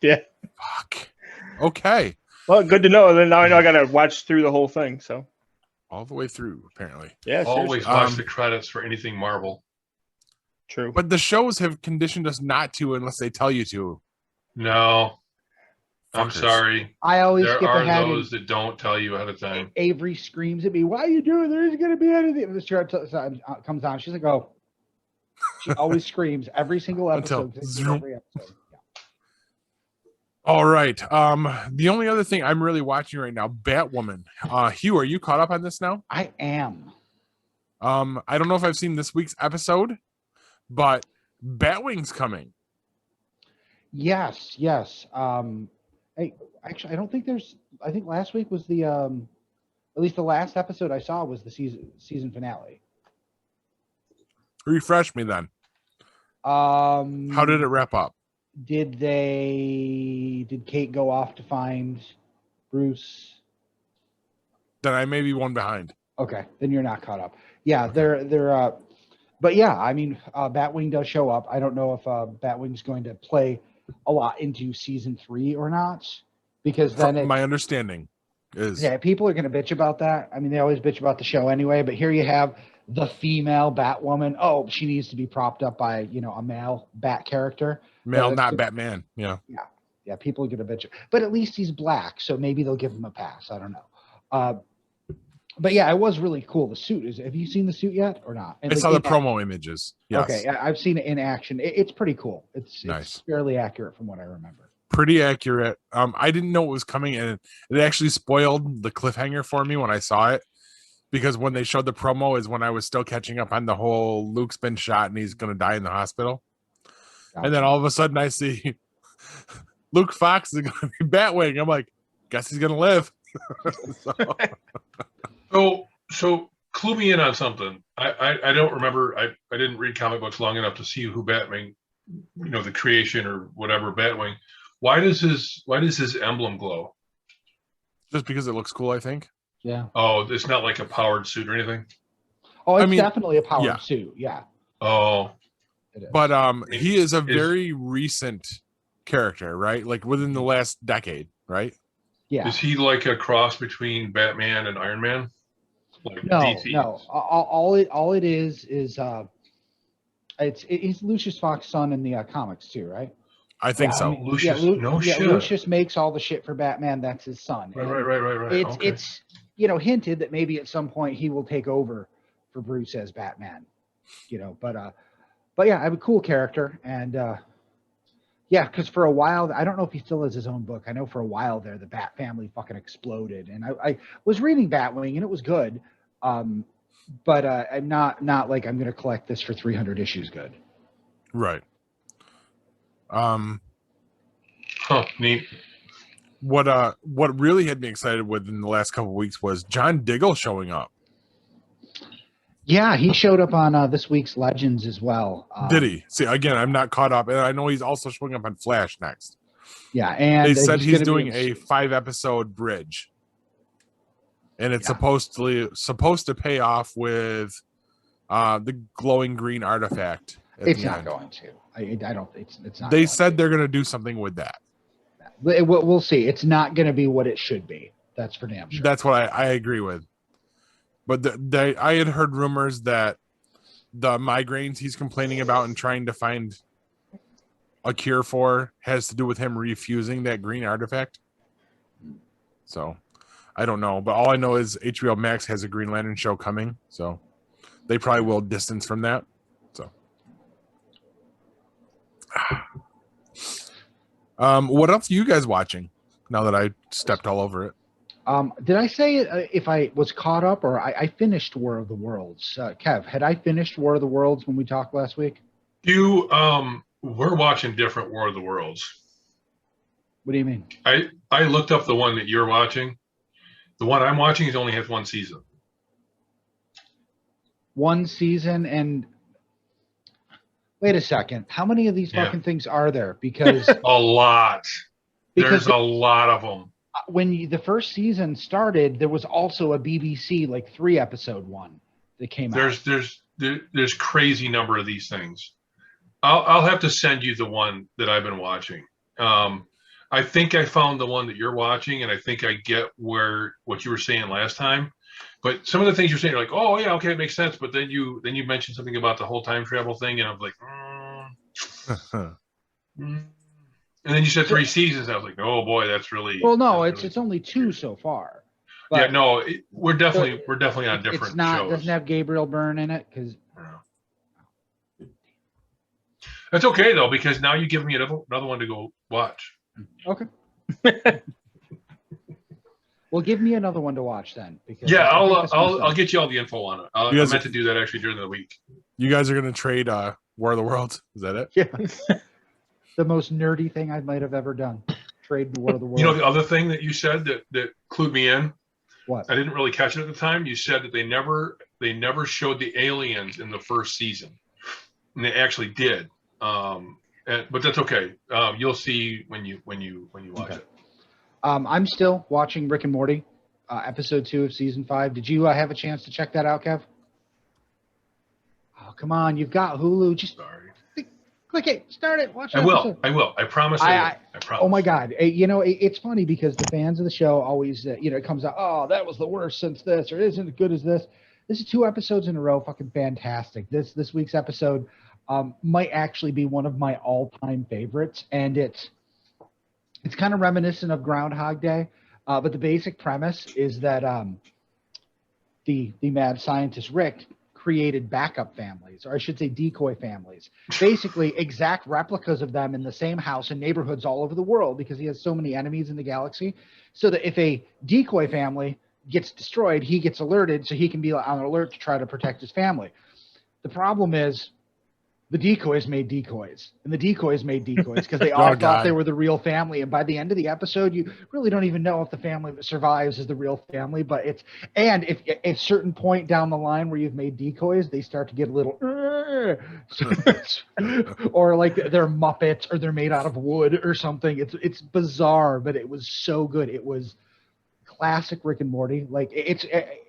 Yeah. Fuck. Okay. Well, good to know. Then now I know I got to watch through the whole thing. So All the way through, apparently. yeah, Always seriously. watch the credits for anything Marvel. True. But the shows have conditioned us not to unless they tell you to. No, I'm Fuckers. sorry. I always There skip are ahead. those that don't tell you ahead of time. Avery screams at me, "Why are you doing? There isn't going to be anything." The show comes on. She's like, "Oh." She always screams every single episode. Every episode. Yeah. All right. The only other thing I'm really watching right now, Batwoman. Hugh, are you caught up on this now? I am. I don't know if I've seen this week's episode, but Batwing's coming. Yes. I don't think there's. I think last week was the at least the last episode I saw was the season finale. Refresh me then. How did it wrap up? Did Kate go off to find Bruce? Then I may be one behind. Okay, then you're not caught up. Yeah, they're but yeah, I mean, Batwing does show up. I don't know if Batwing's going to play a lot into season 3 or not, because then my understanding is people are going to bitch about that. I mean, they always bitch about the show anyway. But here you have the female Batwoman. Oh, she needs to be propped up by a male Bat character. male, not Batman. Yeah. People are going to bitch, but at least he's black, so maybe they'll give him a pass. I don't know. But yeah, it was really cool. The suit have you seen the suit yet or not? I saw the promo images. Yes. Okay, I've seen it in action. It's pretty cool. It's nice. It's fairly accurate from what I remember. Pretty accurate. I didn't know it was coming, and it actually spoiled the cliffhanger for me when I saw it, because when they showed the promo is when I was still catching up on the whole Luke's been shot and he's going to die in the hospital. Gotcha. And then all of a sudden I see Luke Fox is going to be Batwing. I'm like, guess he's going to live. So clue me in on something. I don't remember. I didn't read comic books long enough to see who Batwing, the creation or whatever Batwing. Why does his emblem glow? Just because it looks cool, I think. Yeah. Oh, it's not like a powered suit or anything? Oh, it's definitely a powered suit. Yeah. Oh. But he is a very recent character, right? Like within the last decade, right? Yeah. Is he like a cross between Batman and Iron Man? Like no, DC? No. All it is it's Lucius Fox's son in the comics too, right? I think so. I mean, Lucius, shit. Lucius makes all the shit for Batman. That's his son. Right. It's hinted that maybe at some point he will take over for Bruce as Batman. But yeah, I have a cool character, and because for a while, I don't know if he still has his own book. I know for a while there, the Bat family fucking exploded, and I was reading Batwing, and it was good. But I'm not like I'm going to collect this for 300 issues. Good. Right. Neat. What really had me excited within the last couple of weeks was John Diggle showing up. Yeah, he showed up on this week's Legends as well. Did he? See, again, I'm not caught up, and I know he's also showing up on Flash next. Yeah, and they said he's doing a 5-episode bridge, and it's supposed to pay off with the glowing green artifact. It's not going to. I don't. It's not. They said they're going to do something with that. We'll see. It's not going to be what it should be. That's for damn sure. That's what I agree with. But I had heard rumors that the migraines he's complaining about and trying to find a cure for has to do with him refusing that green artifact. So I don't know. But all I know is HBO Max has a Green Lantern show coming. So they probably will distance from that. So what else are you guys watching now that I stepped all over it? Did I say if I was caught up or I finished War of the Worlds? Kev, had I finished War of the Worlds when we talked last week? We're watching different War of the Worlds. What do you mean? I looked up the one that you're watching. The one I'm watching only has one season. One season, and wait a second. How many of these fucking things are there? Because a lot. There's a lot of them. When the first season started, there was also a BBC 3-episode one that came out. There's crazy number of these things. I'll have to send you the one that I've been watching. I think I found the one that you're watching, and I think I get what you were saying last time. But some of the things you're saying are like, oh yeah, okay, it makes sense. But then you mentioned something about the whole time travel thing, and I was like, and then you said 3 seasons. I was like, oh boy, that's really Well, no, that's it's only 2 so far. yeah, But no, we're definitely on different it's not shows. doesn't have Gabriel Byrne in it because That's okay though, because now you give me another one to go watch. okay. Well, give me another one to watch then. Because Yeah, I think this one's I'll done. get you all the info on it. I You guys meant to do that actually during the week. You guys are gonna trade War of the Worlds. Is that it? Yeah. The most nerdy thing I might have ever done. Trade War of the Worlds. You know the other thing that you said that clued me in? What? I didn't really catch it at the time. You said that they never showed the aliens in the first season. And they actually did. But that's okay. You'll see when you watch it. I'm still watching Rick and Morty, episode 2 of season 5. Did you have a chance to check that out, Kev? Oh, come on. You've got Hulu. Just click it. Start it. Watch it. I will. I promise I promise. Oh, my God. It's funny because the fans of the show always, it comes out, oh, that was the worst since this, or it isn't as good as this. This is 2 episodes in a row. Fucking fantastic. This week's episode might actually be one of my all-time favorites, and it's kind of reminiscent of Groundhog Day, but the basic premise is that the mad scientist Rick created backup families, or I should say decoy families, basically exact replicas of them in the same house in neighborhoods all over the world because he has so many enemies in the galaxy, so that if a decoy family gets destroyed, he gets alerted so he can be on alert to try to protect his family. The problem is the decoys made decoys, and the decoys made decoys because they all thought they were the real family. And by the end of the episode, you really don't even know if the family that survives is the real family. But if at a certain point down the line where you've made decoys, they start to get a little, or like they're Muppets or they're made out of wood or something. It's bizarre, but it was so good. It was classic Rick and Morty. Like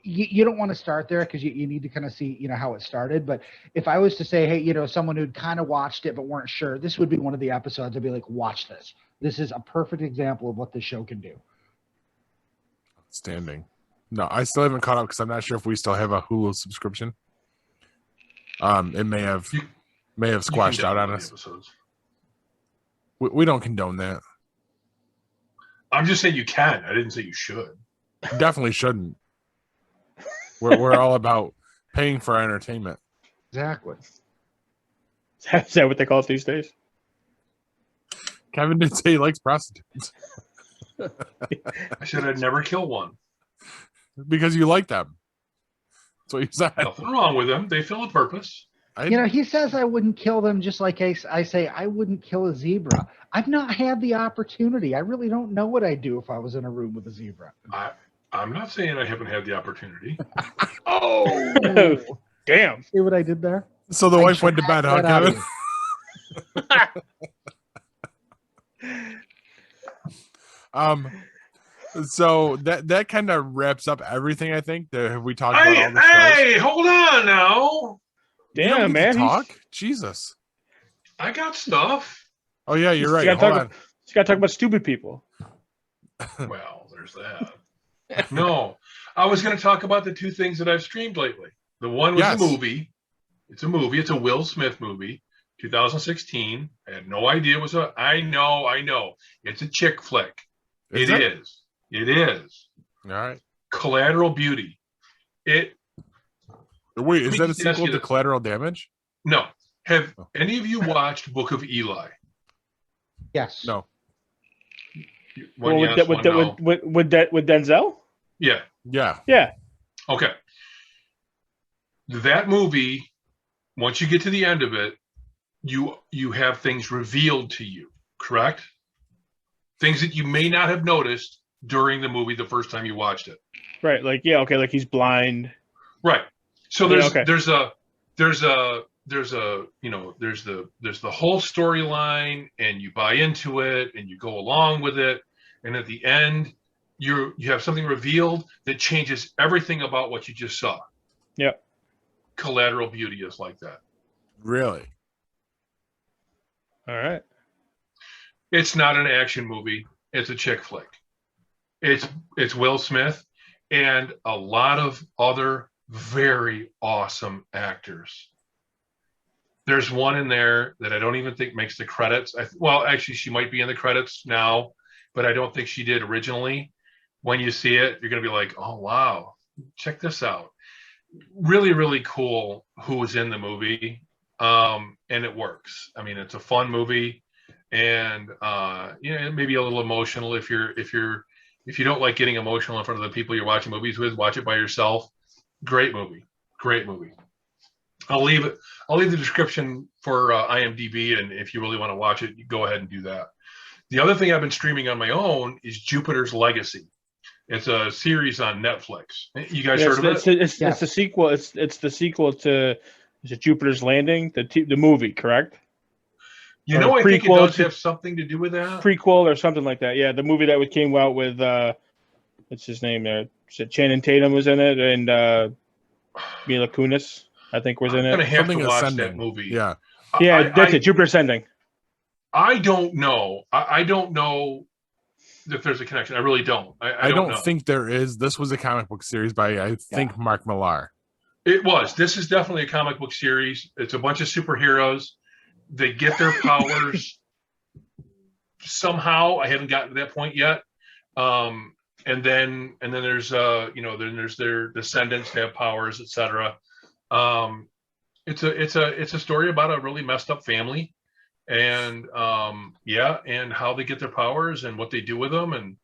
you don't want to start there because you need to kind of see how it started. But if I was to say, hey, someone who'd kind of watched it but weren't sure, this would be one of the episodes. I'd be like, watch this. This is a perfect example of what this show can do. Outstanding. No, I still haven't caught up because I'm not sure if we still have a Hulu subscription. It may have squashed out on us. We don't condone that. I'm just saying you can. I didn't say you should. Definitely shouldn't. We're all about paying for our entertainment. Exactly. Is that what they call it these days? Kevin did say he likes prostitutes. I said I'd never kill one. Because you like them. That's what you said. Nothing wrong with them. They fill a purpose. He says I wouldn't kill them just like I say I wouldn't kill a zebra. I've not had the opportunity. I really don't know what I'd do if I was in a room with a zebra. I'm not saying I haven't had the opportunity. Oh, damn. See what I did there? So the wife went to bed, huh, Kevin? So that kind of wraps up everything, I think. Have we talked about all the shows? Hey, hold on now. Damn, man. Talk? Jesus. I got stuff. Oh, yeah, you're right. You got to talk about stupid people. Well, there's that. No, I was going to talk about the 2 things that I've streamed lately. The one was a movie. It's a movie. It's a Will Smith movie, 2016. I had no idea it was I know. It's a chick flick. It is. It is. All right. Collateral Beauty. Wait, is that a sequel to Collateral Damage? No. Have any of you watched Book of Eli? Yes. No. With Denzel? Yeah. Yeah. Yeah. Okay. That movie, once you get to the end of it, you have things revealed to you, correct? Things that you may not have noticed during the movie the first time you watched it. Right. Like, yeah, okay, like he's blind. Right. So there's okay. there's the whole storyline, and you buy into it and you go along with it, and at the end you have something revealed that changes everything about what you just saw. Yep. Collateral Beauty is like that. Really? All right. It's not an action movie. it's a chick flick. It's Will Smith and a lot of other very awesome actors. There's one in there that I don't even think makes the credits. Well, actually, she might be in the credits now, but I don't think she did originally. When you see it, you're going to be like, oh, wow, check this out. Really, really cool who was in the movie. And it works. I mean, it's a fun movie, and maybe a little emotional if you don't like getting emotional in front of the people you're watching movies with. Watch it by yourself. Great movie. I'll leave the description for IMDb, and if you really want to watch it, you go ahead and do that. The other thing I've been streaming on my own is Jupiter's Legacy. It's a series on Netflix. You guys heard of it? It's the sequel. It's the sequel to Jupiter's Landing, the movie, correct? I think it does have something to do with that. Prequel or something like that. Yeah, the movie that came out with what's his name there? Channing Tatum was in it, and Mila Kunis, I think, was in it. I'm gonna have Something to watch Ascending. that movie. Yeah. That's it. Jupiter Ascending. I don't know. I don't know if there's a connection. I really don't. I don't know. think there is. This was a comic book series by, I think, Mark Millar. It was. This is definitely a comic book series. It's a bunch of superheroes. They get their powers somehow. I haven't gotten to that point yet. And then there's there's their descendants to have powers, etc. It's a story about a really messed up family, and and how they get their powers and what they do with them,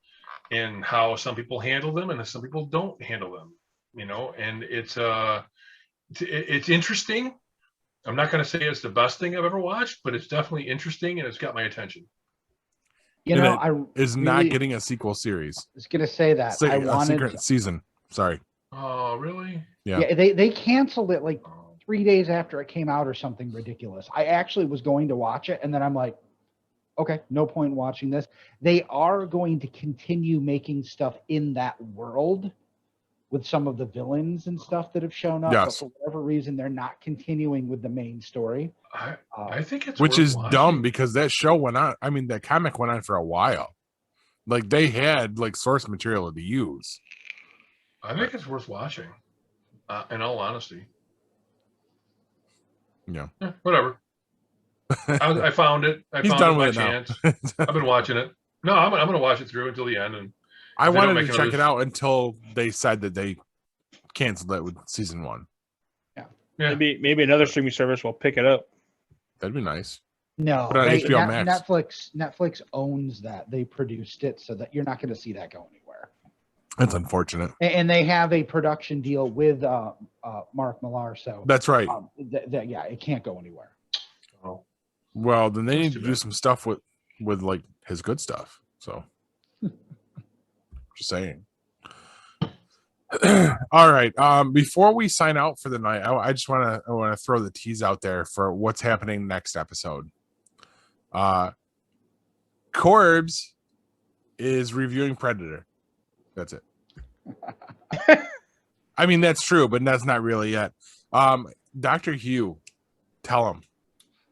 and how some people handle them and some people don't handle them. And it's interesting. I'm not going to say it's the best thing I've ever watched, but it's definitely interesting and it's got my attention. Not getting a sequel series. I was going to say that. I wanted a secret season. Sorry. Oh, really? Yeah. They canceled it like 3 days after it came out or something ridiculous. I actually was going to watch it, and then I'm like, okay, no point in watching this. They are going to continue making stuff in that world with some of the villains and stuff that have shown up. Yes. But for whatever reason, they're not continuing with the main story. I think it's which is watching. dumb because that show went on. I mean, that comic went on for a while. Like they had like source material to use. I think it's worth watching. In all honesty. Yeah. Whatever. I found it. He's found done it by with it chance. now. I've been watching it. No, I'm going to watch it through until the end. And I if they don't wanted make to check another- it out until they said that they canceled it with season 1. Yeah. Maybe another streaming service will pick it up. That'd be nice. No, But on HBO Max. Netflix owns that. They produced it, so that you're not going to see that go anywhere. That's unfortunate. And they have a production deal with Mark Millar, so That's right. it can't go anywhere. Oh. Well, then they That's need too to do bad. some stuff with like his good stuff. So, just saying. All right. Before we sign out for the night, I just want to throw the tease out there for what's happening next episode. Corbs is reviewing Predator. That's it. I mean, that's true, but that's not really yet. Dr. Hugh, tell him.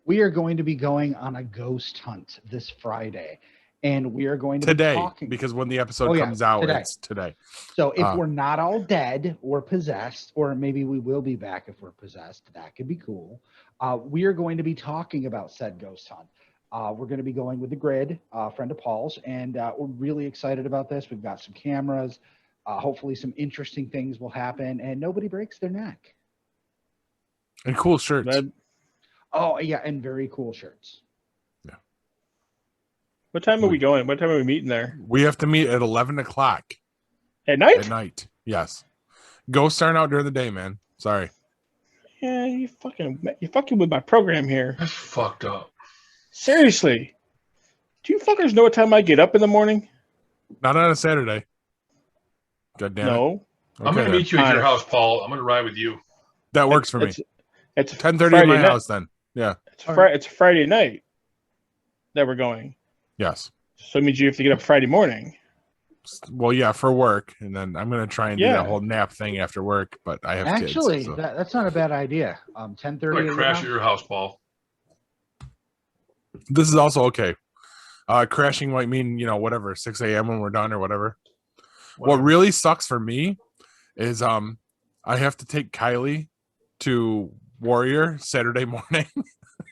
We are going to be going on a ghost hunt this Friday, and we are going to Today, be talking because when the episode comes out, today. it's today. So if we're not all dead or possessed, or maybe we will be back if we're possessed, that could be cool. We are going to be talking about said ghost hunt. We're going to be going with the Grid, friend of Paul's, and we're really excited about this. We've got some cameras. Hopefully some interesting things will happen, and nobody breaks their neck. And cool shirts. Oh, yeah, and very cool shirts. Yeah. What time are we going? What time are we meeting there? We have to meet at 11 o'clock. At night? At night, yes. Go starting out during the day, man. Sorry. Yeah, you fucking with my program here. That's fucked up. Seriously. Do you fuckers know what time I get up in the morning? Not on a Saturday. God damn it. No. I'm going to meet you at your house, Paul. I'm going to ride with you. That works for me. It's 10:30 at my house then. Yeah. It's Friday night that we're going. Yes. So it means you have to get up Friday morning. Well, yeah, for work, and then I'm gonna try and do that whole nap thing after work. But I have actually kids, so. that's not a bad idea. 10:30. I'm going to crash at your house, Paul. This is also okay. Crashing might mean, whatever, 6 a.m. when we're done or whatever. What really sucks for me is I have to take Kylie to Warrior Saturday morning.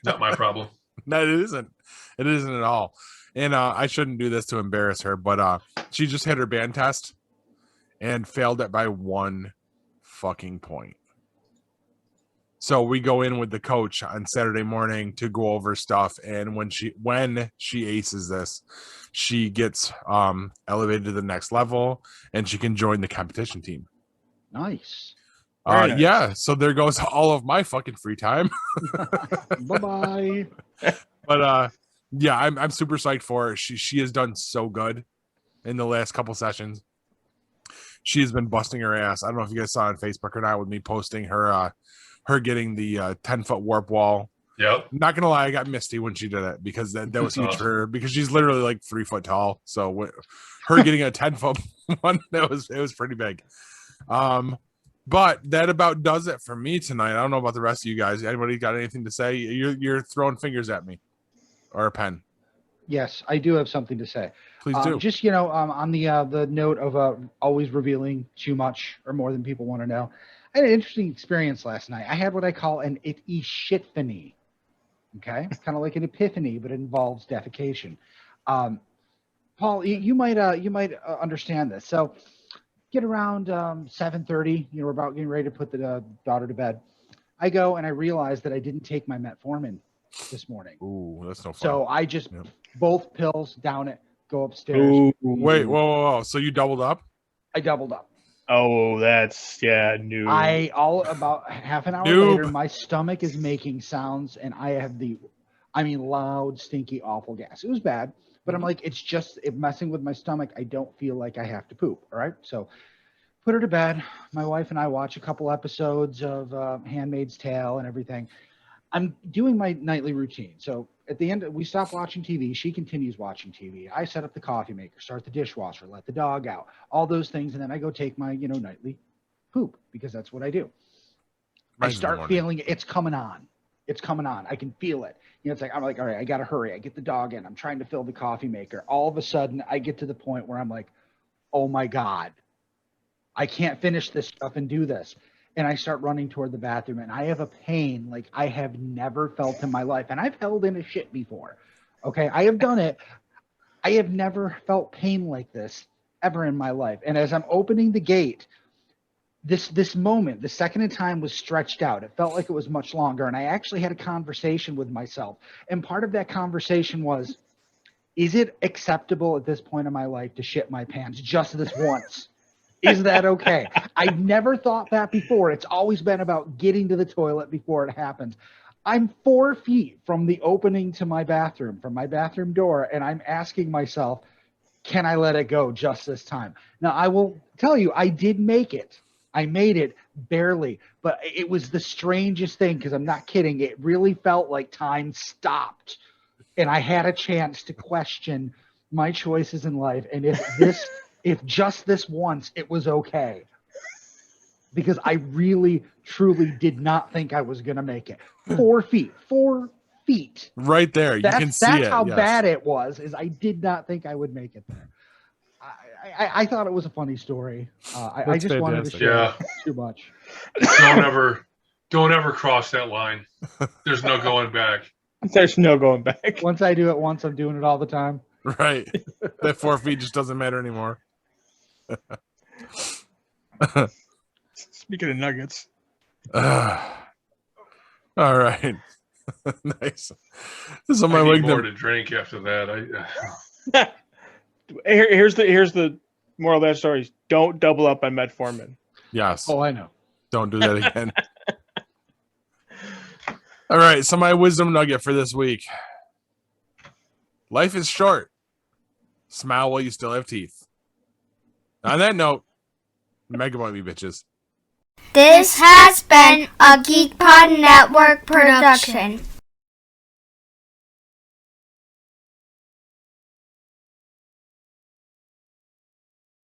Not my problem. No, it isn't. It isn't at all. And I shouldn't do this to embarrass her, but she just had her band test and failed it by 1 fucking point. So we go in with the coach on Saturday morning to go over stuff, and when she aces this, she gets elevated to the next level, and she can join the competition team. Nice. Very nice. Yeah, so there goes all of my fucking free time. Bye-bye. But yeah, I'm super psyched for her. She has done so good in the last couple sessions. She has been busting her ass. I don't know if you guys saw on Facebook or not with me posting her getting the 10-foot warp wall. Yep. Not gonna lie, I got misty when she did it because that was huge for her because she's literally like 3 foot tall. So her getting a 10-foot one, it was pretty big. But that about does it for me tonight. I don't know about the rest of you guys. Anybody got anything to say? You're throwing fingers at me, or a pen. Yes, I do have something to say. Please do. Just, on the note of always revealing too much or more than people want to know, I had an interesting experience last night. I had what I call an shitphany. Okay? It's kind of like an epiphany, but it involves defecation. Paul, you might understand this. So get around 7:30, we're about getting ready to put the daughter to bed. I go and I realize that I didn't take my metformin this morning. Ooh, that's no fun. So I just both pills down it, go upstairs. Ooh. Wait, whoa. So you doubled up? I doubled up. Oh, that's new. About half an hour later, my stomach is making sounds, and I have loud, stinky, awful gas. It was bad, but I'm like, it's messing with my stomach. I don't feel like I have to poop. All right, so put her to bed. My wife and I watch a couple episodes of Handmaid's Tale and everything. I'm doing my nightly routine. So at the end, we stop watching TV. She continues watching TV. I set up the coffee maker, start the dishwasher, let the dog out, all those things. And then I go take my, nightly poop because that's what I do. I start feeling it's coming on. It's coming on. I can feel it. I'm like, all right, I got to hurry. I get the dog in. I'm trying to fill the coffee maker. All of a sudden I get to the point where I'm like, oh my God, I can't finish this stuff and do this. And I start running toward the bathroom, and I have a pain like I have never felt in my life. And I've held in a shit before. Okay, I have done it. I have never felt pain like this ever in my life. And as I'm opening the gate, this moment, the second in time was stretched out. It felt like it was much longer. And I actually had a conversation with myself. And part of that conversation was, is it acceptable at this point in my life to shit my pants just this once? Is that okay? I've never thought that before. It's always been about getting to the toilet before it happens. I'm 4 feet from the opening to my bathroom, from my bathroom door, and I'm asking myself, can I let it go just this time? Now, I will tell you, I did make it. I made it barely, but it was the strangest thing because I'm not kidding. It really felt like time stopped, and I had a chance to question my choices in life. And if just this once, it was okay. Because I really, truly did not think I was going to make it. 4 feet. 4 feet. Right there. You can see it. That's how bad it was, is I did not think I would make it there. I thought it was a funny story. I just wanted to share too much. Don't ever cross that line. There's no going back. There's no going back. Once I do it once, I'm doing it all the time. Right. That 4 feet just doesn't matter anymore. Speaking of nuggets. All right. Nice. This is on my I way need more to drink after that. Here's the moral of that story is don't double up on metformin. Yes. Oh, I know. Don't do that again. All right. So my wisdom nugget for this week. Life is short. Smile while you still have teeth. On that note, megabyte me, bitches. This has been a GeekPod Network production.